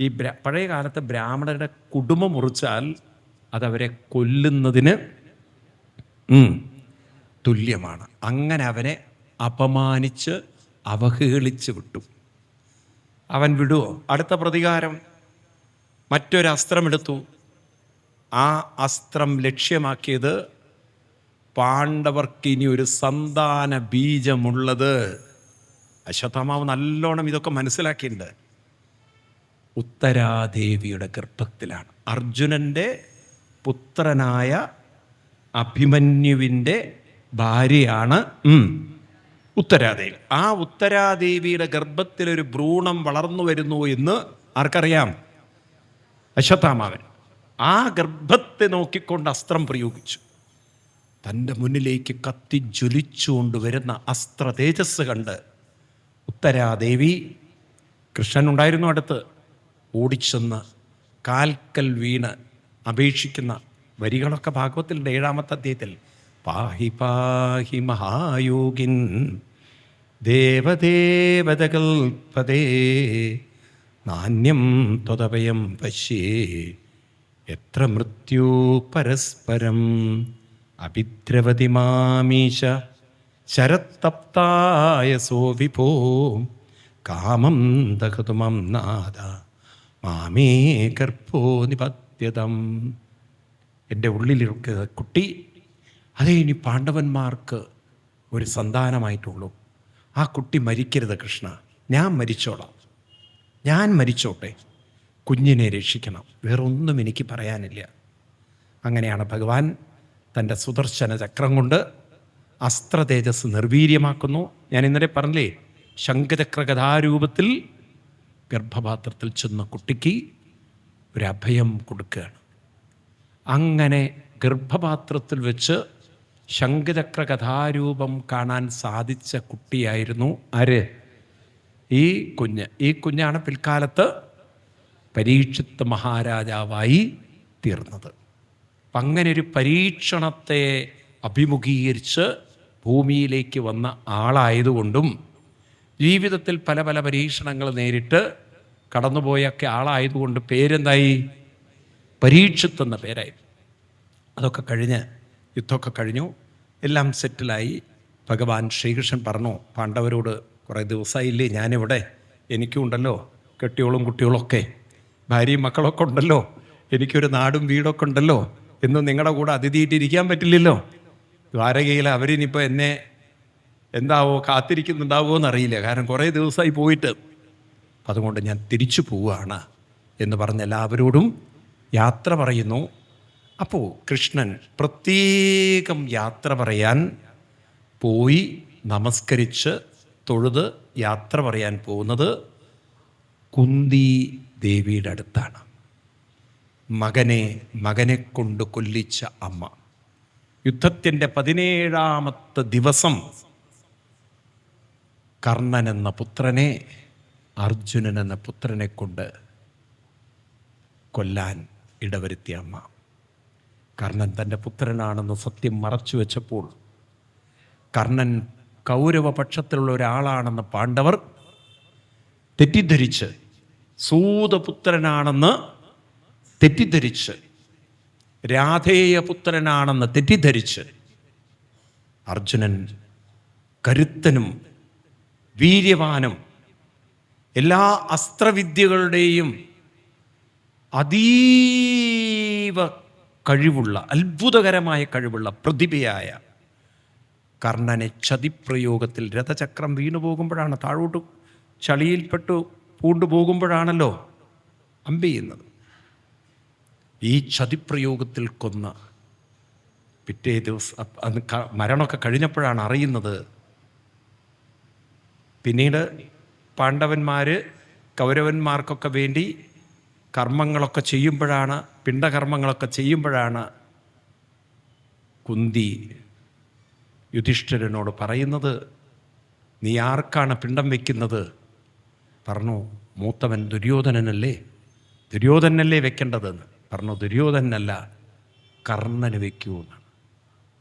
[SPEAKER 1] ഈ പഴയ കാലത്ത് ബ്രാഹ്മണരുടെ കുടുംബം മുറിച്ചാൽ അതവരെ കൊല്ലുന്നതിന് തുല്യമാണ്. അങ്ങനെ അവനെ അപമാനിച്ച് അവഹേളിച്ച് വിട്ടു. അവൻ വിടുവോ? അടുത്ത പ്രതികാരം മറ്റൊരസ്ത്രമെടുത്തു. ആ അസ്ത്രം ലക്ഷ്യമാക്കിയത് പാണ്ഡവർക്ക് ഇനി ഒരു സന്താന ബീജമുള്ളത്. അശ്വത്ഥാമാവ് നല്ലോണം ഇതൊക്കെ മനസ്സിലാക്കിയിട്ടുണ്ട്. ഉത്തരാദേവിയുടെ ഗർഭത്തിലാണ്. അർജുനൻ്റെ പുത്രനായ അഭിമന്യുവിൻ്റെ ഭാര്യയാണ് ഉത്തരാദേവി. ആ ഉത്തരാദേവിയുടെ ഗർഭത്തിലൊരു ഭ്രൂണം വളർന്നു വരുന്നു എന്ന് ആർക്കറിയാം? അശ്വത്ഥാമാവൻ. ആ ഗർഭത്തെ നോക്കിക്കൊണ്ട് അസ്ത്രം പ്രയോഗിച്ചു. തൻ്റെ മുന്നിലേക്ക് കത്തിജ്വലിച്ചുകൊണ്ട് വരുന്ന അസ്ത്ര തേജസ് കണ്ട് ഉത്തരാദേവി, കൃഷ്ണനുണ്ടായിരുന്നു അടുത്ത്, ഓടിച്ചെന്ന് കാൽക്കൽ വീണ് അപേക്ഷിക്കുന്ന വരികളൊക്കെ ഭാഗവത്തിലുണ്ട്. 7-ാമത്തെ അധ്യായത്തിൽ പാഹി പാഹി മഹായോഗിൻ ദേവദേവതകൽപദേ നാന്യം ത്വദഭയം പശ്യേ എത്ര മൃത്യു പരസ്പരം അഭിദ്രവതി മാമീശ ശരത്തപ്തായ സോവിഭോ കാമം ദഹതുമം നാദ മാമേ ഗർഭോ നിപത്യതം. എൻ്റെ ഉള്ളിലിരിക്കുന്ന കുട്ടി, അതേ ഇനി പാണ്ഡവന്മാർക്ക് ഒരു സന്താനമായിട്ടുള്ളൂ. ആ കുട്ടി മരിക്കരുത് കൃഷ്ണ, ഞാൻ മരിച്ചോളാം, ഞാൻ മരിച്ചോട്ടെ, കുഞ്ഞിനെ രക്ഷിക്കണം, വേറൊന്നും എനിക്ക് പറയാനില്ല. അങ്ങനെയാണ് ഭഗവാൻ തൻ്റെ സുദർശന ചക്രം കൊണ്ട് അസ്ത്ര തേജസ് നിർവീര്യമാക്കുന്നു. ഞാൻ ഇന്നലെ പറഞ്ഞില്ലേ, ശംഖചക്ര കഥാരൂപത്തിൽ ഗർഭപാത്രത്തിൽ ചെന്ന കുട്ടിക്ക് ഒരു അഭയം കൊടുക്കുകയാണ്. അങ്ങനെ ഗർഭപാത്രത്തിൽ വെച്ച് ശംഖചക്ര കഥാരൂപം കാണാൻ സാധിച്ച കുട്ടിയായിരുന്നു ആര്? ഈ കുഞ്ഞ്. ഈ കുഞ്ഞാണ് പിൽക്കാലത്ത് പരീക്ഷിത്ത് മഹാരാജാവായി തീർന്നത്. അപ്പം അങ്ങനെ ഒരു പരീക്ഷണത്തെ അഭിമുഖീകരിച്ച് ഭൂമിയിലേക്ക് വന്ന ആളായതുകൊണ്ടും ജീവിതത്തിൽ പല പല പരീക്ഷണങ്ങൾ നേരിട്ട് കടന്നുപോയൊക്കെ ആളായതുകൊണ്ട് പേരെന്തായി? പരീക്ഷിത്ത് എന്ന പേരായി. അതൊക്കെ കഴിഞ്ഞ് യുദ്ധമൊക്കെ കഴിഞ്ഞു, എല്ലാം സെറ്റിലായി. ഭഗവാൻ ശ്രീകൃഷ്ണൻ പറഞ്ഞു പാണ്ഡവരോട്, കുറേ ദിവസമായില്ലേ ഞാനിവിടെ, എനിക്കും ഉണ്ടല്ലോ കെട്ടിയോളും കുട്ടികളൊക്കെ, ഭാര്യയും മക്കളൊക്കെ ഉണ്ടല്ലോ, എനിക്കൊരു നാടും വീടൊക്കെ ഉണ്ടല്ലോ, എന്നും നിങ്ങളുടെ കൂടെ അതിഥിയിട്ടിരിക്കാൻ പറ്റില്ലല്ലോ. ദ്വാരകയിൽ അവരിനിപ്പോൾ എന്നെ എന്താവോ കാത്തിരിക്കുന്നുണ്ടാവുമോ എന്നറിയില്ല, കാരണം കുറേ ദിവസമായി പോയിട്ട്. അതുകൊണ്ട് ഞാൻ തിരിച്ചു പോവുകയാണ് എന്ന് പറഞ്ഞ് എല്ലാവരോടും യാത്ര പറയുന്നു. അപ്പോൾ കൃഷ്ണൻ പ്രത്യേകം യാത്ര പറയാൻ പോയി നമസ്കരിച്ച് തൊഴുത് യാത്ര പറയാൻ പോകുന്നത് കുന്തി ദേവിയുടെ അടുത്താണ്. മകനെ കൊണ്ട് കൊല്ലിച്ച അമ്മ. യുദ്ധത്തിൻ്റെ 17-ാമത്തെ ദിവസം കർണൻ എന്ന പുത്രനെ, അർജുനൻ എന്ന പുത്രനെ കൊണ്ട് കൊല്ലാൻ ഇടവരുത്തിയ അമ്മ. കർണൻ തൻ്റെ പുത്രനാണെന്ന് സത്യം മറച്ചു വെച്ചപ്പോൾ, കർണൻ കൗരവപക്ഷത്തിലുള്ള ഒരാളാണെന്ന് പാണ്ഡവർ തെറ്റിദ്ധരിച്ച്, സൂതപുത്രനാണെന്ന് തെറ്റിദ്ധരിച്ച്, രാധേയപുത്രനാണെന്ന് തെറ്റിദ്ധരിച്ച്, അർജുനൻ കരുത്തനും വീര്യവാനും എല്ലാ അസ്ത്രവിദ്യകളുടെയും അതീവ കഴിവുള്ള, അത്ഭുതകരമായ കഴിവുള്ള പ്രതിഭയായ കർണനെ ചതിപ്രയോഗത്തിൽ, രഥചക്രം വീണു പോകുമ്പോഴാണ്, താഴോട്ട് ചളിയിൽപ്പെട്ടു പൂണ്ടുപോകുമ്പോഴാണല്ലോ അമ്പ് ചെയ്യുന്നത്. ഈ ചതിപ്രയോഗത്തിൽ കൊന്ന പിറ്റേ ദിവസം അന്ന് മരണമൊക്കെ കഴിഞ്ഞപ്പോഴാണ് അറിയുന്നത്. പിന്നീട് പാണ്ഡവന്മാർ കൗരവന്മാർക്കൊക്കെ വേണ്ടി കർമ്മങ്ങളൊക്കെ ചെയ്യുമ്പോഴാണ്, പിണ്ടകർമ്മങ്ങളൊക്കെ ചെയ്യുമ്പോഴാണ് കുന്തി യുധിഷ്ഠിരനോട് പറയുന്നത്, നീ ആർക്കാണ് പിണ്ടം വയ്ക്കുന്നത്? പറഞ്ഞു, മൂത്തവൻ ദുര്യോധനനല്ലേ വെക്കേണ്ടതെന്ന്. പറഞ്ഞു, ദുര്യോധനല്ല, കർണന് വയ്ക്കൂ എന്നാണ്.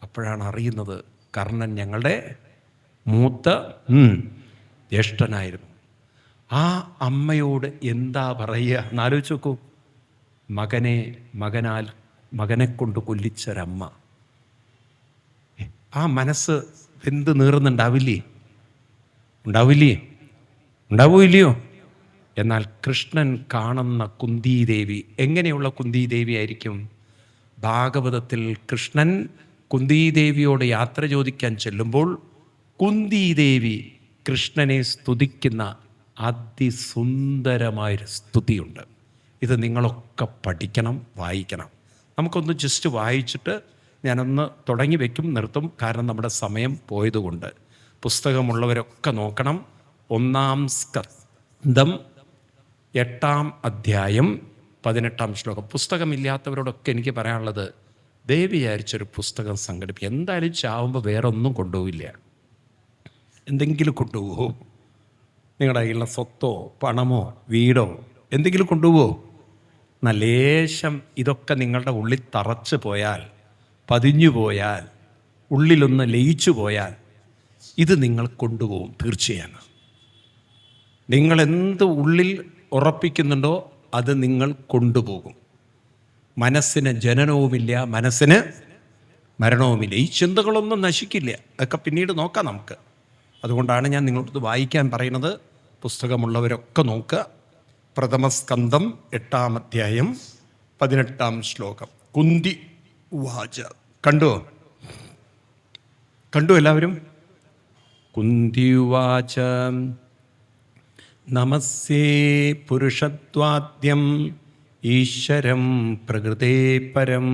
[SPEAKER 1] അപ്പോഴാണ് അറിയുന്നത് കർണൻ ഞങ്ങളുടെ മൂത്ത ജ്യേഷ്ഠനായിരുന്നു. ആ അമ്മയോട് എന്താ പറയുക എന്നാലോചിച്ച് നോക്കൂ. മകനെ കൊണ്ട് കൊല്ലിച്ചൊരമ്മ, ആ മനസ്സ് എന്ത് നീറുന്നുണ്ടാവില്ലേ? ഉണ്ടാവൂല്ലയോ? എന്നാൽ കൃഷ്ണൻ കാണുന്ന കുന്തിദേവി എങ്ങനെയുള്ള കുന്തിദേവി ആയിരിക്കും? ഭാഗവതത്തിൽ കൃഷ്ണൻ കുന്തിദേവിയോട് യാത്ര ചോദിക്കാൻ ചെല്ലുമ്പോൾ കുന്തിദേവി കൃഷ്ണനെ സ്തുതിക്കുന്ന അതിസുന്ദരമായൊരു സ്തുതിയുണ്ട്. ഇത് നിങ്ങളൊക്കെ പഠിക്കണം, വായിക്കണം. നമുക്കൊന്ന് ജസ്റ്റ് വായിച്ചിട്ട് ഞാനൊന്ന് തുടങ്ങി വയ്ക്കും, നിർത്തും. കാരണം നമ്മുടെ സമയം പോയതുകൊണ്ട്. പുസ്തകമുള്ളവരൊക്കെ നോക്കണം. 1-ാം സ്കന്ധം 8-ാം അധ്യായം 18-ാം ശ്ലോകം. പുസ്തകമില്ലാത്തവരോടൊക്കെ എനിക്ക് പറയാനുള്ളത്, ദയവ് വിചാരിച്ചൊരു പുസ്തകം സംഘടിപ്പിക്കുക. എന്തായാലും ചാവുമ്പോൾ വേറെ ഒന്നും കൊണ്ടുപോവില്ല. എന്തെങ്കിലും കൊണ്ടുപോകുമോ? നിങ്ങളുടെ കയ്യിലുള്ള സ്വത്തോ പണമോ വീടോ എന്തെങ്കിലും കൊണ്ടുപോകുമോ? ലേശം ഇതൊക്കെ നിങ്ങളുടെ ഉള്ളിൽ തറച്ചു പോയാൽ, പതിഞ്ഞു പോയാൽ, ഉള്ളിലൊന്ന് ലയിച്ചു പോയാൽ ഇത് നിങ്ങൾ കൊണ്ടുപോകും തീർച്ചയാണ്. നിങ്ങളെന്ത് ഉള്ളിൽ ഉറപ്പിക്കുന്നുണ്ടോ അത് നിങ്ങൾ കൊണ്ടുപോകും. മനസ്സിന് ജനനവുമില്ല, മനസ്സിന് മരണവുമില്ല. ഈ ചിന്തകളൊന്നും നശിക്കില്ല. അതൊക്കെ പിന്നീട് നോക്കാം നമുക്ക്. അതുകൊണ്ടാണ് ഞാൻ നിങ്ങളോട് വായിക്കാൻ പറയുന്നത്. പുസ്തകമുള്ളവരൊക്കെ നോക്കുക. 1-ാം സ്കന്ധം 8-ാം അധ്യായം 18-ാം ശ്ലോകം. കുന്തി ഉവാച. കണ്ടു എല്ലാവരും? കുന്തി ഉവാച നമസ്യേ പുരുഷത്വാദ്യം ഈശ്വരം പ്രകൃതേ പരം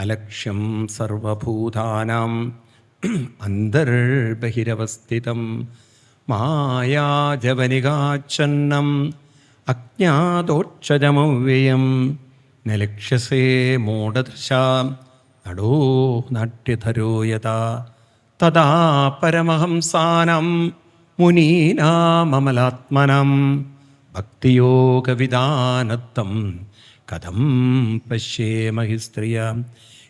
[SPEAKER 1] അലക്ഷ്യം സർവഭൂതാനാം അന്തർബഹിരവസ്ഥിതം മായാജവനികാച്ഛന്നം അജ്ഞാതോക്ഷജമവ്യയം ന ലക്ഷ്യസേ മൂഢദൃശാം നടോ നാട്യധരോ യഥാ തഥാ പരമഹംസാനാം മുനീനാമമലാത്മനാം ഭക്തിയോഗവിധാനത്തം കഥം പശ്യേമഹി സ്ത്രിയാം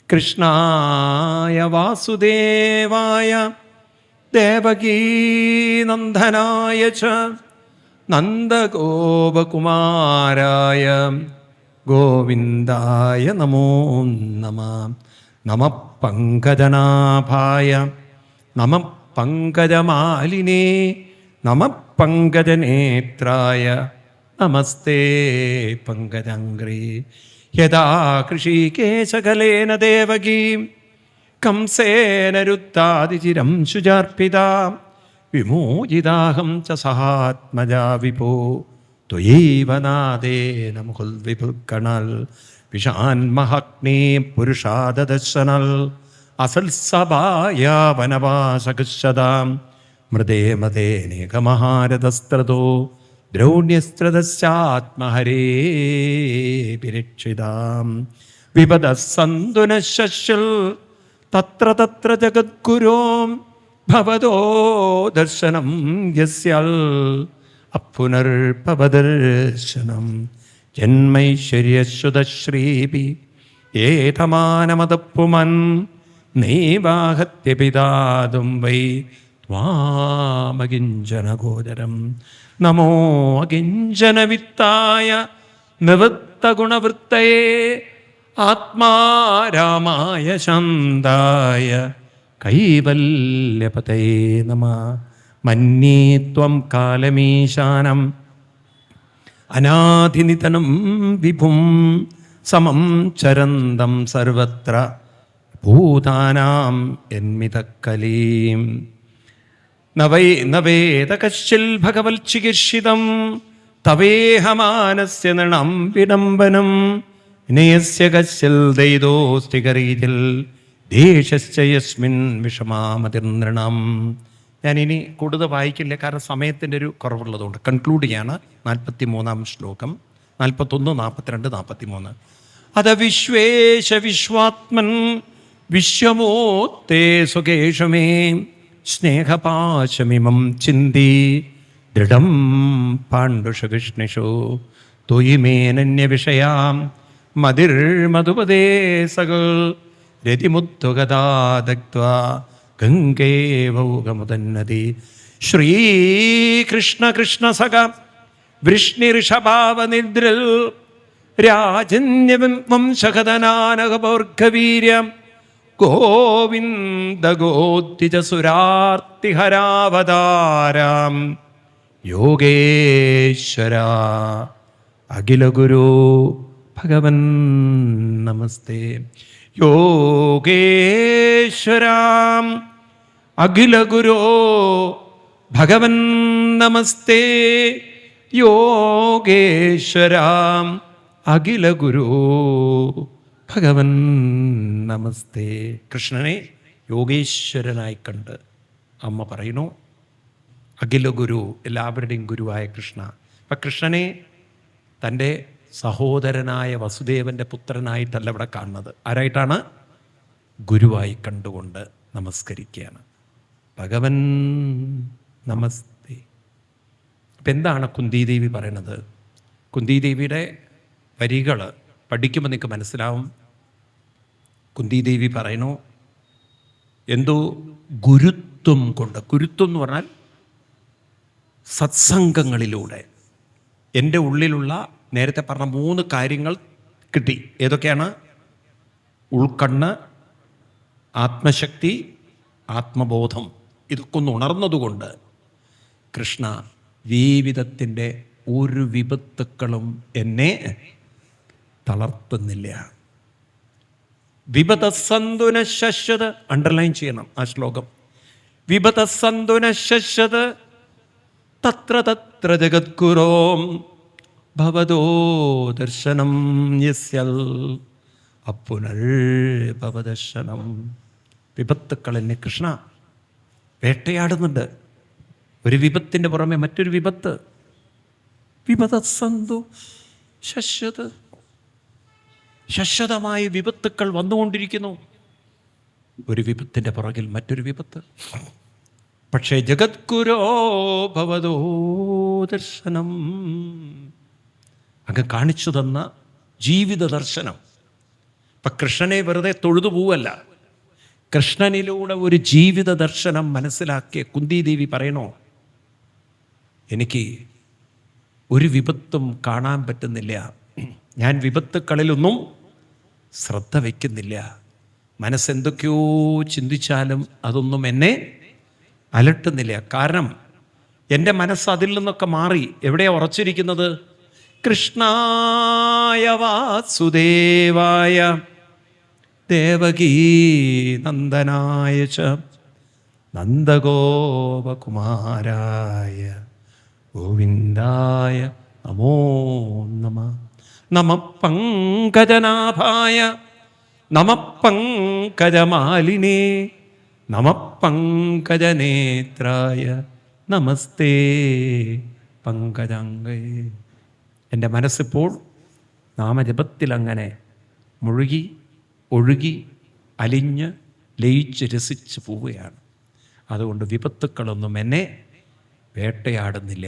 [SPEAKER 1] കൃഷ്ണായ വാസുദേവായ ദേവകീനന്ദനായ ച നന്ദഗോപകുമാരായ ഗോവിന്ദായ നമോ നമഃ. നമഃ പങ്കജനാഭായ നമഃ പങ്കജമാലിനേ നമഃ പങ്കജനേത്രായ നമസ്തേ പങ്കജാംഘ്രേ. യഥാ കൃഷികേശകലേന ദേവകീം കംസേന രുദ്ധാതിചിരം ശുചാർപ്പിതാം വിമോചിതാഹം ച സഹാത്മജാ വിഭോ ത്വയൈവ നാദേന മുകുൽ വിപുൽക്കണൽ വിഷാൻമഹഗ്നേ പുരുഷാദദർശനൽ അസൽസഭായാ വനവാസകൃശതാം മൃദേ മതേനേകമഹാരഥസ്ത്രതോ ദ്രൗണ്യസ്ത്രതശ്ചാത്മഹരേഭിരക്ഷിതാം വിപദസ്സന്തു ന ശശ്യൽ തത്ര തത്ര ജഗദ്ഗുരോം ഭവതോ ദർശനം യസ്യൽ അപ്പുനർഭവദർശനം ജന്മൈശ്വര്യശ്രുതശ്രീഭി ഏതമാനമതപ്പുമൻ നൈവാഹത്യപിതാതും വൈ ത്വാമകിഞ്ചനഗോചരം നമോ അകിഞ്ചനവിത്തായ നിവൃത്തഗുണവൃത്തയേ ആത്മാരാമായ ശാന്തായ കൈവല്യപതയേ നമഃ. മന്യേ ത്വം കാലമീശാനം അനാദിനിതനം വിഭും സമം ചരന്തം സർവത്ര ഭൂതാനാം എന്മിതക്കലീം. നവേദ കശ്ചിൽ ഭഗവൽചികിർഷിതം തവേഹമാനസ്യ നൃണം വിഡംബനം നയസ്യ കശ്ചിൽ ദൈതോസ്തികരീതിൽ ദേശശ്ച യസ്മിൻ വിഷമാമതിർനൃണം. ഞാനിനി കൂടുതൽ വായിക്കില്ല, കാരണം സമയത്തിൻ്റെ ഒരു കുറവുള്ളതുകൊണ്ട് കൺക്ലൂഡ് ചെയ്യാണ്. 43-ാം ശ്ലോകം, 41, 42, 43. അത വിശ്വേശ വിശ്വാത്മൻ വിശ്വമോത്തേ സുകേഷമേ സ്നേഹപാശമിമം ചിന്തി ദൃഢം പാണ്ഡുഷ വിഷ്ണിഷു തൊയിമേനന്യവിഷയാം മതിർമധുപദേശകൾ രതിമുദ്ഗദാദഗ്ധ്വാ ഗംഗേവൗഗമുദന്നതി. ശ്രീകൃഷ്ണ കൃഷ്ണ സഖ വൃഷ്ണിഋഷഭാവനിദ്രിൽ രാജന്യവംശകഥനാനകപൗർഗവീര്യം ഗോവിന്ദ ഗോത്തിജസുരാർത്തിഹരാവതാരാം യോഗേശ്വര അഖിലഗുരു ഭഗവൻ നമസ്തേ. യോഗേശ്വരാം അഖിലഗുരോ ഭഗവൻ നമസ്തേ. യോഗേശ്വരാം അഖിലഗുരു ഭഗവൻ നമസ്തേ. കൃഷ്ണനെ യോഗേശ്വരനായി കണ്ട് അമ്മ പറയുന്നു, അഖിലഗുരു, എല്ലാവരുടെയും ഗുരുവായ കൃഷ്ണ. അപ്പം കൃഷ്ണനെ തൻ്റെ സഹോദരനായ വസുദേവൻ്റെ പുത്രനായിട്ടല്ല ഇവിടെ കാണുന്നത്. ആരായിട്ടാണ്? ഗുരുവായി കണ്ടുകൊണ്ട് നമസ്കരിക്കുകയാണ്. ഭഗവൻ നമസ്തേ. അപ്പം എന്താണ് കുന്തിദേവി പറയണത്? കുന്തിദേവിയുടെ വരികൾ പഠിക്കുമ്പോൾ നിങ്ങൾക്ക് മനസ്സിലാവും. കുന്തിദേവി പറയുന്നു, എന്തോ ഗുരുത്വം കൊണ്ട്, ഗുരുത്വം എന്ന് പറഞ്ഞാൽ സത്സംഗങ്ങളിലൂടെ എൻ്റെ ഉള്ളിലുള്ള നേരത്തെ പറഞ്ഞ 3 കാര്യങ്ങൾ കിട്ടി. ഏതൊക്കെയാണ്? ഉൾക്കണ്ണ്, ആത്മശക്തി, ആത്മബോധം. ഇതൊക്കെ ഒന്ന് ഉണർന്നതുകൊണ്ട് കൃഷ്ണ ജീവിതത്തിൻ്റെ ഒരു വിപത്തുക്കളും എന്നെ തളർത്തുന്നില്ല. വിപതസന്തുന ശശ്വത്, അണ്ടർലൈൻ ചെയ്യണം ആ ശ്ലോകം. വിപതസന്തുന ശശ്വത് തത്ര തത്ര ജഗദ്ഗുരോം ഭവതോ ദർശനം യസ്യൽ അപ്പുനൽ ഭവദർശനം. വിപത്തുക്കൾ എന്നെ കൃഷ്ണ വേട്ടയാടുന്നുണ്ട്. ഒരു വിപത്തിൻ്റെ പുറമെ മറ്റൊരു വിപത്ത്. വിപതസന്തു ശശ്വത്, ശശ്വതമായ വിപത്തുക്കൾ വന്നുകൊണ്ടിരിക്കുന്നു. ഒരു വിപത്തിൻ്റെ പുറകിൽ മറ്റൊരു വിപത്ത്. പക്ഷേ ജഗദ്ഗുരോ ഭവതോ ദർശനം, അങ്ങ് കാണിച്ചു തന്ന ജീവിത ദർശനം. ഇപ്പം കൃഷ്ണനെ വെറുതെ തൊഴുതു പോവല്ല, കൃഷ്ണനിലൂടെ ഒരു ജീവിത ദർശനം മനസ്സിലാക്കിയ കുന്തിദേവി പറയണോ, എനിക്ക് ഒരു വിപത്തും കാണാൻ പറ്റുന്നില്ല. ഞാൻ വിപത്തുക്കളിലൊന്നും ശ്രദ്ധ വയ്ക്കുന്നില്ല. മനസ്സെന്തൊക്കെയോ ചിന്തിച്ചാലും അതൊന്നും എന്നെ അലട്ടുന്നില്ല. കാരണം എൻ്റെ മനസ്സ് അതിൽ നിന്നൊക്കെ മാറി എവിടെയാണ് ഉറച്ചിരിക്കുന്നത്? കൃഷ്ണായ വാസുദേവായ ദേവകീ നന്ദനായ ച നന്ദഗോപകുമാരായ ഗോവിന്ദായ നമോ നമഃ. നമഃ പങ്കജനാഭായ നമഃ പങ്കജമാലിനേ നമഃ പങ്കജനേത്രായ നമസ്തേ പങ്കജാംഗേ. എൻ്റെ മനസ്സിപ്പോൾ നാമജപത്തിൽ അങ്ങനെ മുഴുകി ഒഴുകി അലിഞ്ഞ് ലയിച്ച് രസിച്ച് പോവുകയാണ്. അതുകൊണ്ട് വിപത്തുക്കളൊന്നും എന്നെ വേട്ടയാടുന്നില്ല.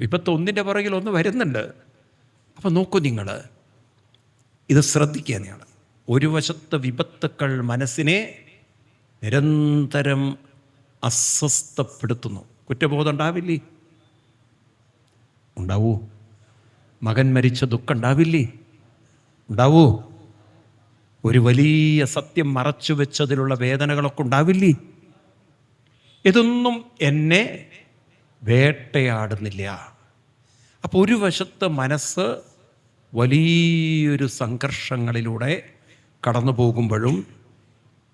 [SPEAKER 1] വിപത്ത് ഒന്നിൻ്റെ പുറകിൽ ഒന്ന് വരുന്നുണ്ട്. അപ്പം നോക്കൂ, നിങ്ങൾ ഇത് ശ്രദ്ധിക്കുക. ഒരു വശത്ത് വിപത്തുക്കൾ മനസ്സിനെ നിരന്തരം അസ്വസ്ഥപ്പെടുത്തുന്നു. കുറ്റബോധം ഉണ്ടാവില്ലേ? ഉണ്ടാവൂ. മകൻ മരിച്ച ദുഃഖം ഉണ്ടാവില്ലേ? ഉണ്ടാവൂ. ഒരു വലിയ സത്യം മറച്ചു വെച്ചതിലുള്ള വേദനകളൊക്കെ ഉണ്ടാവില്ലേ? ഇതൊന്നും എന്നെ വേട്ടയാടുന്നില്ല. അപ്പോൾ ഒരു വശത്ത് മനസ്സ് വലിയൊരു സംഘർഷങ്ങളിലൂടെ കടന്നു പോകുമ്പോഴും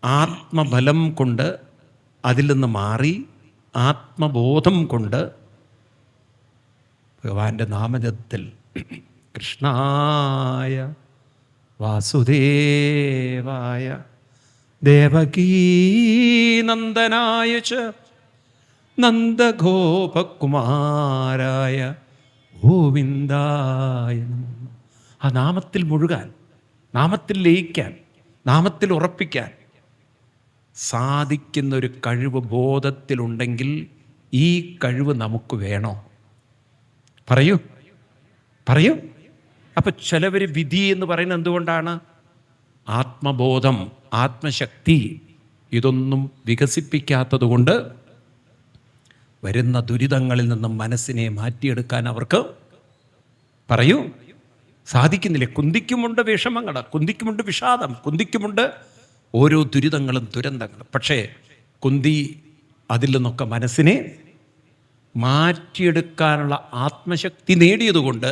[SPEAKER 1] ആത്മബലം കൊണ്ട് അതിൽ നിന്ന് മാറി ആത്മബോധം കൊണ്ട് ഭഗവാന്റെ നാമജപത്തിൽ കൃഷ്ണായ വാസുദേവായ ദേവകീനന്ദനായ ച നന്ദഗോപകുമാരായ ഗോവിന്ദായ നമഃ. ആ നാമത്തിൽ മുഴുകാൻ, നാമത്തിൽ ലയിക്കാൻ, നാമത്തിൽ ഉറപ്പിക്കാൻ സാധിക്കുന്നൊരു കഴിവ് ബോധത്തിലുണ്ടെങ്കിൽ ഈ കഴിവ് നമുക്ക് വേണോ? പറയൂ. അപ്പം ചിലവർ വിധി എന്ന് പറയുന്നത് എന്തുകൊണ്ടാണ്? ആത്മബോധം, ആത്മശക്തി ഇതൊന്നും വികസിപ്പിക്കാത്തത് കൊണ്ട് വരുന്ന ദുരിതങ്ങളിൽ നിന്നും മനസ്സിനെ മാറ്റിയെടുക്കാൻ അവർക്ക് സാധിക്കുന്നില്ല. കുന്തിക്കുമുണ്ട് വിഷമങ്ങൾ, കുന്തിക്കുമുണ്ട് വിഷാദം, കുന്തിക്കുമുണ്ട് ഓരോ ദുരിതങ്ങളും ദുരന്തങ്ങളും. പക്ഷേ കുന്തി അതിൽ നിന്നൊക്കെ മനസ്സിനെ മാറ്റിയെടുക്കാനുള്ള ആത്മശക്തി നേടിയതുകൊണ്ട്,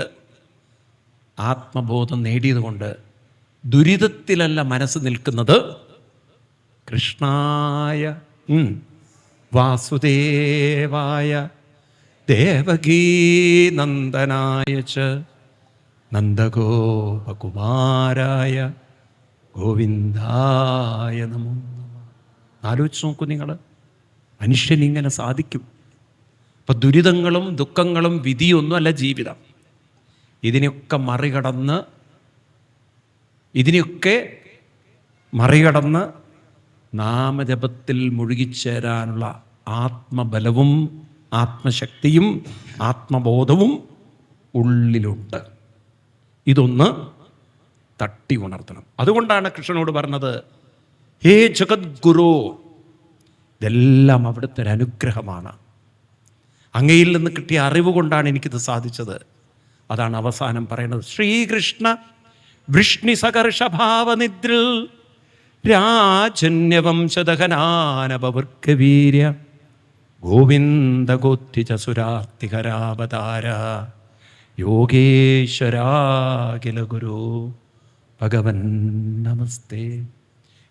[SPEAKER 1] ആത്മബോധം നേടിയതുകൊണ്ട് ദുരിതത്തിലല്ല മനസ്സ് നിൽക്കുന്നത്. കൃഷ്ണായ വാസുദേവായ ദേവകീനന്ദനായ ച നന്ദഗോപകുമാരായ ഗോവിന്ദായ നമോ നമഃ. ആലോചിച്ച് നോക്കൂ നിങ്ങൾ, മനുഷ്യനിങ്ങനെ സാധിക്കും. അപ്പം ദുരിതങ്ങളും ദുഃഖങ്ങളും വിധിയൊന്നുമല്ല ജീവിതം. ഇതിനെയൊക്കെ മറികടന്ന് നാമജപത്തിൽ മുഴുകിച്ചേരാനുള്ള ആത്മബലവും ആത്മശക്തിയും ആത്മബോധവും ഉള്ളിലുണ്ട്. ഇതൊന്ന് തട്ടി ഉണർത്തണം. അതുകൊണ്ടാണ് കൃഷ്ണനോട് പറഞ്ഞത്, ഹേ ജഗദ്ഗുരു, ഇതെല്ലാം അവിടുത്തെ ഒരു അനുഗ്രഹമാണ്. അങ്ങയിൽ നിന്ന് കിട്ടിയ അറിവ് കൊണ്ടാണ് എനിക്കിത് സാധിച്ചത്. അതാണ് അവസാനം പറയുന്നത്. ശ്രീകൃഷ്ണ വൃഷ്ണിസകർഷഭാവനിദ്രിൽ രാജന്യവംശദഹനാനപവൃക്കവീര്യ ഗോവിന്ദ ഗോത്തിജസുരാർത്തികരാവതാര യോഗേശ്വരാഖില ഗുരു ഭഗവൻ നമസ്തേ.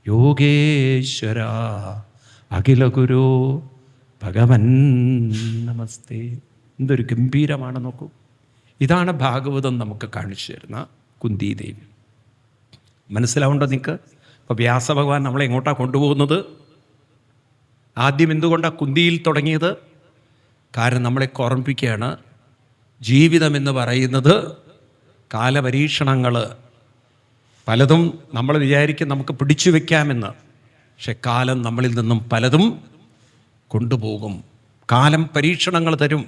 [SPEAKER 1] യോഗേശ്വര അഖില ഗുരു ഭഗവൻ നമസ്തേ. എന്തൊരു ഗംഭീരമാണ് നോക്കൂ. ഇതാണ് ഭാഗവതം നമുക്ക് കാണിച്ചു തരുന്ന കുന്തിദേവി. മനസ്സിലാവുണ്ടോ നിങ്ങൾക്ക്? അപ്പോൾ വ്യാസഭഗവാൻ നമ്മളെ എങ്ങോട്ടാണ് കൊണ്ടുപോകുന്നത്? ആദ്യം എന്തുകൊണ്ടാണ് കുന്തിയിൽ തുടങ്ങിയത്? കാരണം നമ്മളെ ഓർമ്മിപ്പിക്കുകയാണ്, ജീവിതം എന്ന് പറയുന്നത് കാലപരീക്ഷണങ്ങൾ പലതും നമ്മൾ വിചാരിക്കും നമുക്ക് പിടിച്ചു വയ്ക്കാമെന്ന്. പക്ഷെ കാലം നമ്മളിൽ നിന്നും പലതും കൊണ്ടുപോകും. കാലം പരീക്ഷണങ്ങൾ തരും.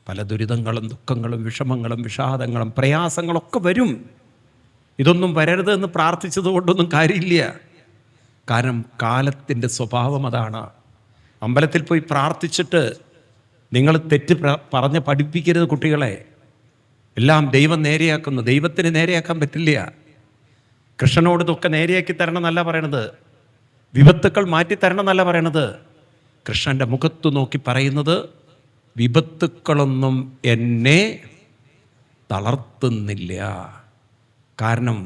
[SPEAKER 1] പല ദുരിതങ്ങളും ദുഃഖങ്ങളും വിഷമങ്ങളും വിഷാദങ്ങളും പ്രയാസങ്ങളൊക്കെ വരും. ഇതൊന്നും വരരുത് എന്ന് പ്രാർത്ഥിച്ചത് കൊണ്ടൊന്നും കാര്യമില്ല. കാരണം കാലത്തിൻ്റെ സ്വഭാവം അതാണ്. അമ്പലത്തിൽ പോയി പ്രാർത്ഥിച്ചിട്ട് നിങ്ങൾ തെറ്റ് പറഞ്ഞ് പഠിപ്പിക്കരുത് കുട്ടികളെ. എല്ലാം ദൈവം നേരെയാക്കുന്നു. ദൈവത്തിന് നേരെയാക്കാൻ പറ്റില്ല. കൃഷ്ണനോട് ഇതൊക്കെ നേരെയാക്കി തരണം എന്നല്ല പറയണത്. വിപത്തുക്കൾ മാറ്റിത്തരണം എന്നല്ല പറയണത്. കൃഷ്ണൻ്റെ മുഖത്ത് നോക്കി പറയുന്നത്, വിപത്തുക്കളൊന്നും എന്നെ തളർത്തുന്നില്ല. കാരണം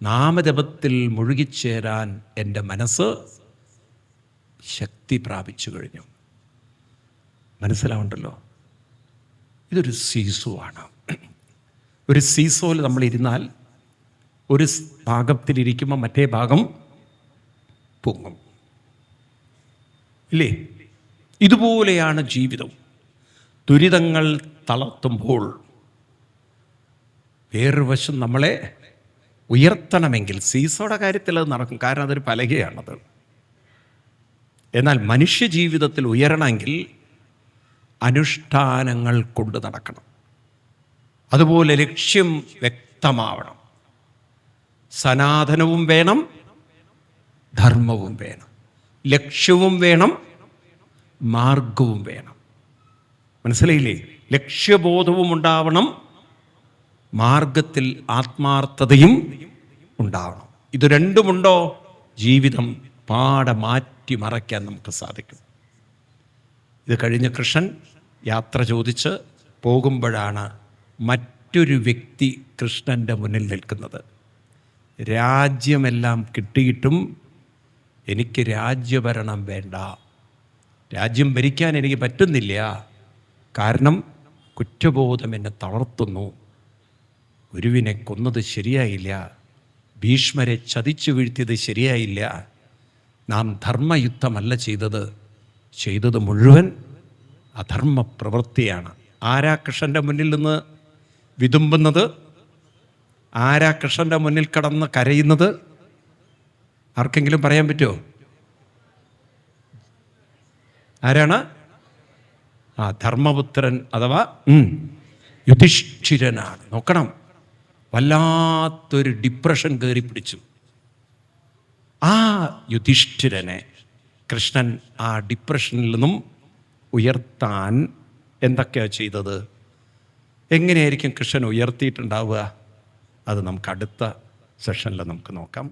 [SPEAKER 1] നാമജപത്തിൽ മുഴുകിച്ചേരാൻ എൻ്റെ മനസ്സ് ശക്തി പ്രാപിച്ചു കഴിഞ്ഞു. മനസ്സിലാവുണ്ടല്ലോ? ഇതൊരു സീസോവാണ്. ഒരു സീസോയിൽ നമ്മളിരുന്നാൽ ഒരു ഭാഗത്തിലിരിക്കുമ്പോൾ മറ്റേ ഭാഗം പൊങ്ങും, ഇല്ലേ? ഇതുപോലെയാണ് ജീവിതം. ദുരിതങ്ങൾ തളർത്തുമ്പോൾ വേറൊരു വശം നമ്മളെ ഉയർത്തണമെങ്കിൽ സീസോയുടെ കാര്യത്തിൽ അത് നടക്കും. കാരണം അതൊരു പലകയാണത്. എന്നാൽ മനുഷ്യ ജീവിതത്തിൽ ഉയരണമെങ്കിൽ അനുഷ്ഠാനങ്ങൾ കൊണ്ട് നടക്കണം. അതുപോലെ ലക്ഷ്യം വ്യക്തമാവണം. സനാതനവും വേണം, ധർമ്മവും വേണം, ലക്ഷ്യവും വേണം, മാർഗവും വേണം. മനസ്സിലായില്ലേ? ലക്ഷ്യബോധവും ഉണ്ടാവണം, മാർഗത്തിൽ ആത്മാർത്ഥതയും ഉണ്ടാവണം. ഇത് രണ്ടുമുണ്ടോ ജീവിതം പാടെ മാറ്റിമറയ്ക്കാൻ നമുക്ക് സാധിക്കും. ഇത് കഴിഞ്ഞ് കൃഷ്ണൻ യാത്ര ചോദിച്ച് പോകുമ്പോഴാണ് മറ്റൊരു വ്യക്തി കൃഷ്ണൻ്റെ മുന്നിൽ നിൽക്കുന്നത്. രാജ്യമെല്ലാം കിട്ടിയിട്ടും എനിക്ക് രാജ്യഭരണം വേണ്ട, രാജ്യം ഭരിക്കാൻ എനിക്ക് പറ്റുന്നില്ല, കാരണം കുറ്റബോധം എന്നെ തളർത്തുന്നു. ഗുരുവിനെ കൊന്നത് ശരിയായില്ല, ഭീഷ്മരെ ചതിച്ചു വീഴ്ത്തിയത് ശരിയായില്ല, നാം ധർമ്മയുദ്ധമല്ല ചെയ്തത് മുഴുവൻ അധർമ്മ പ്രവൃത്തിയാണ്. ആരാ കൃഷ്ണൻ്റെ മുന്നിൽ നിന്ന് വിതുമ്പുന്നത്? ആരാ കൃഷ്ണൻ്റെ മുന്നിൽ കടന്ന് കരയുന്നത്? ആർക്കെങ്കിലും പറയാൻ പറ്റുമോ? ആരാണ്? ധർമ്മപുത്രൻ അഥവാ യുധിഷ്ഠിരനാണ്. നോക്കണം, വല്ലാത്തൊരു ഡിപ്രഷൻ കയറി പിടിച്ചു. ആ യുധിഷ്ഠിരനെ കൃഷ്ണൻ ആ ഡിപ്രഷനിൽ നിന്നും ഉയർത്താൻ എന്തൊക്കെയാണ് ചെയ്തത്? എങ്ങനെയായിരിക്കും കൃഷ്ണൻ ഉയർത്തിയിട്ടുണ്ടാവുക? അത് നമുക്ക് അടുത്ത സെഷനിൽ നമുക്ക് നോക്കാം.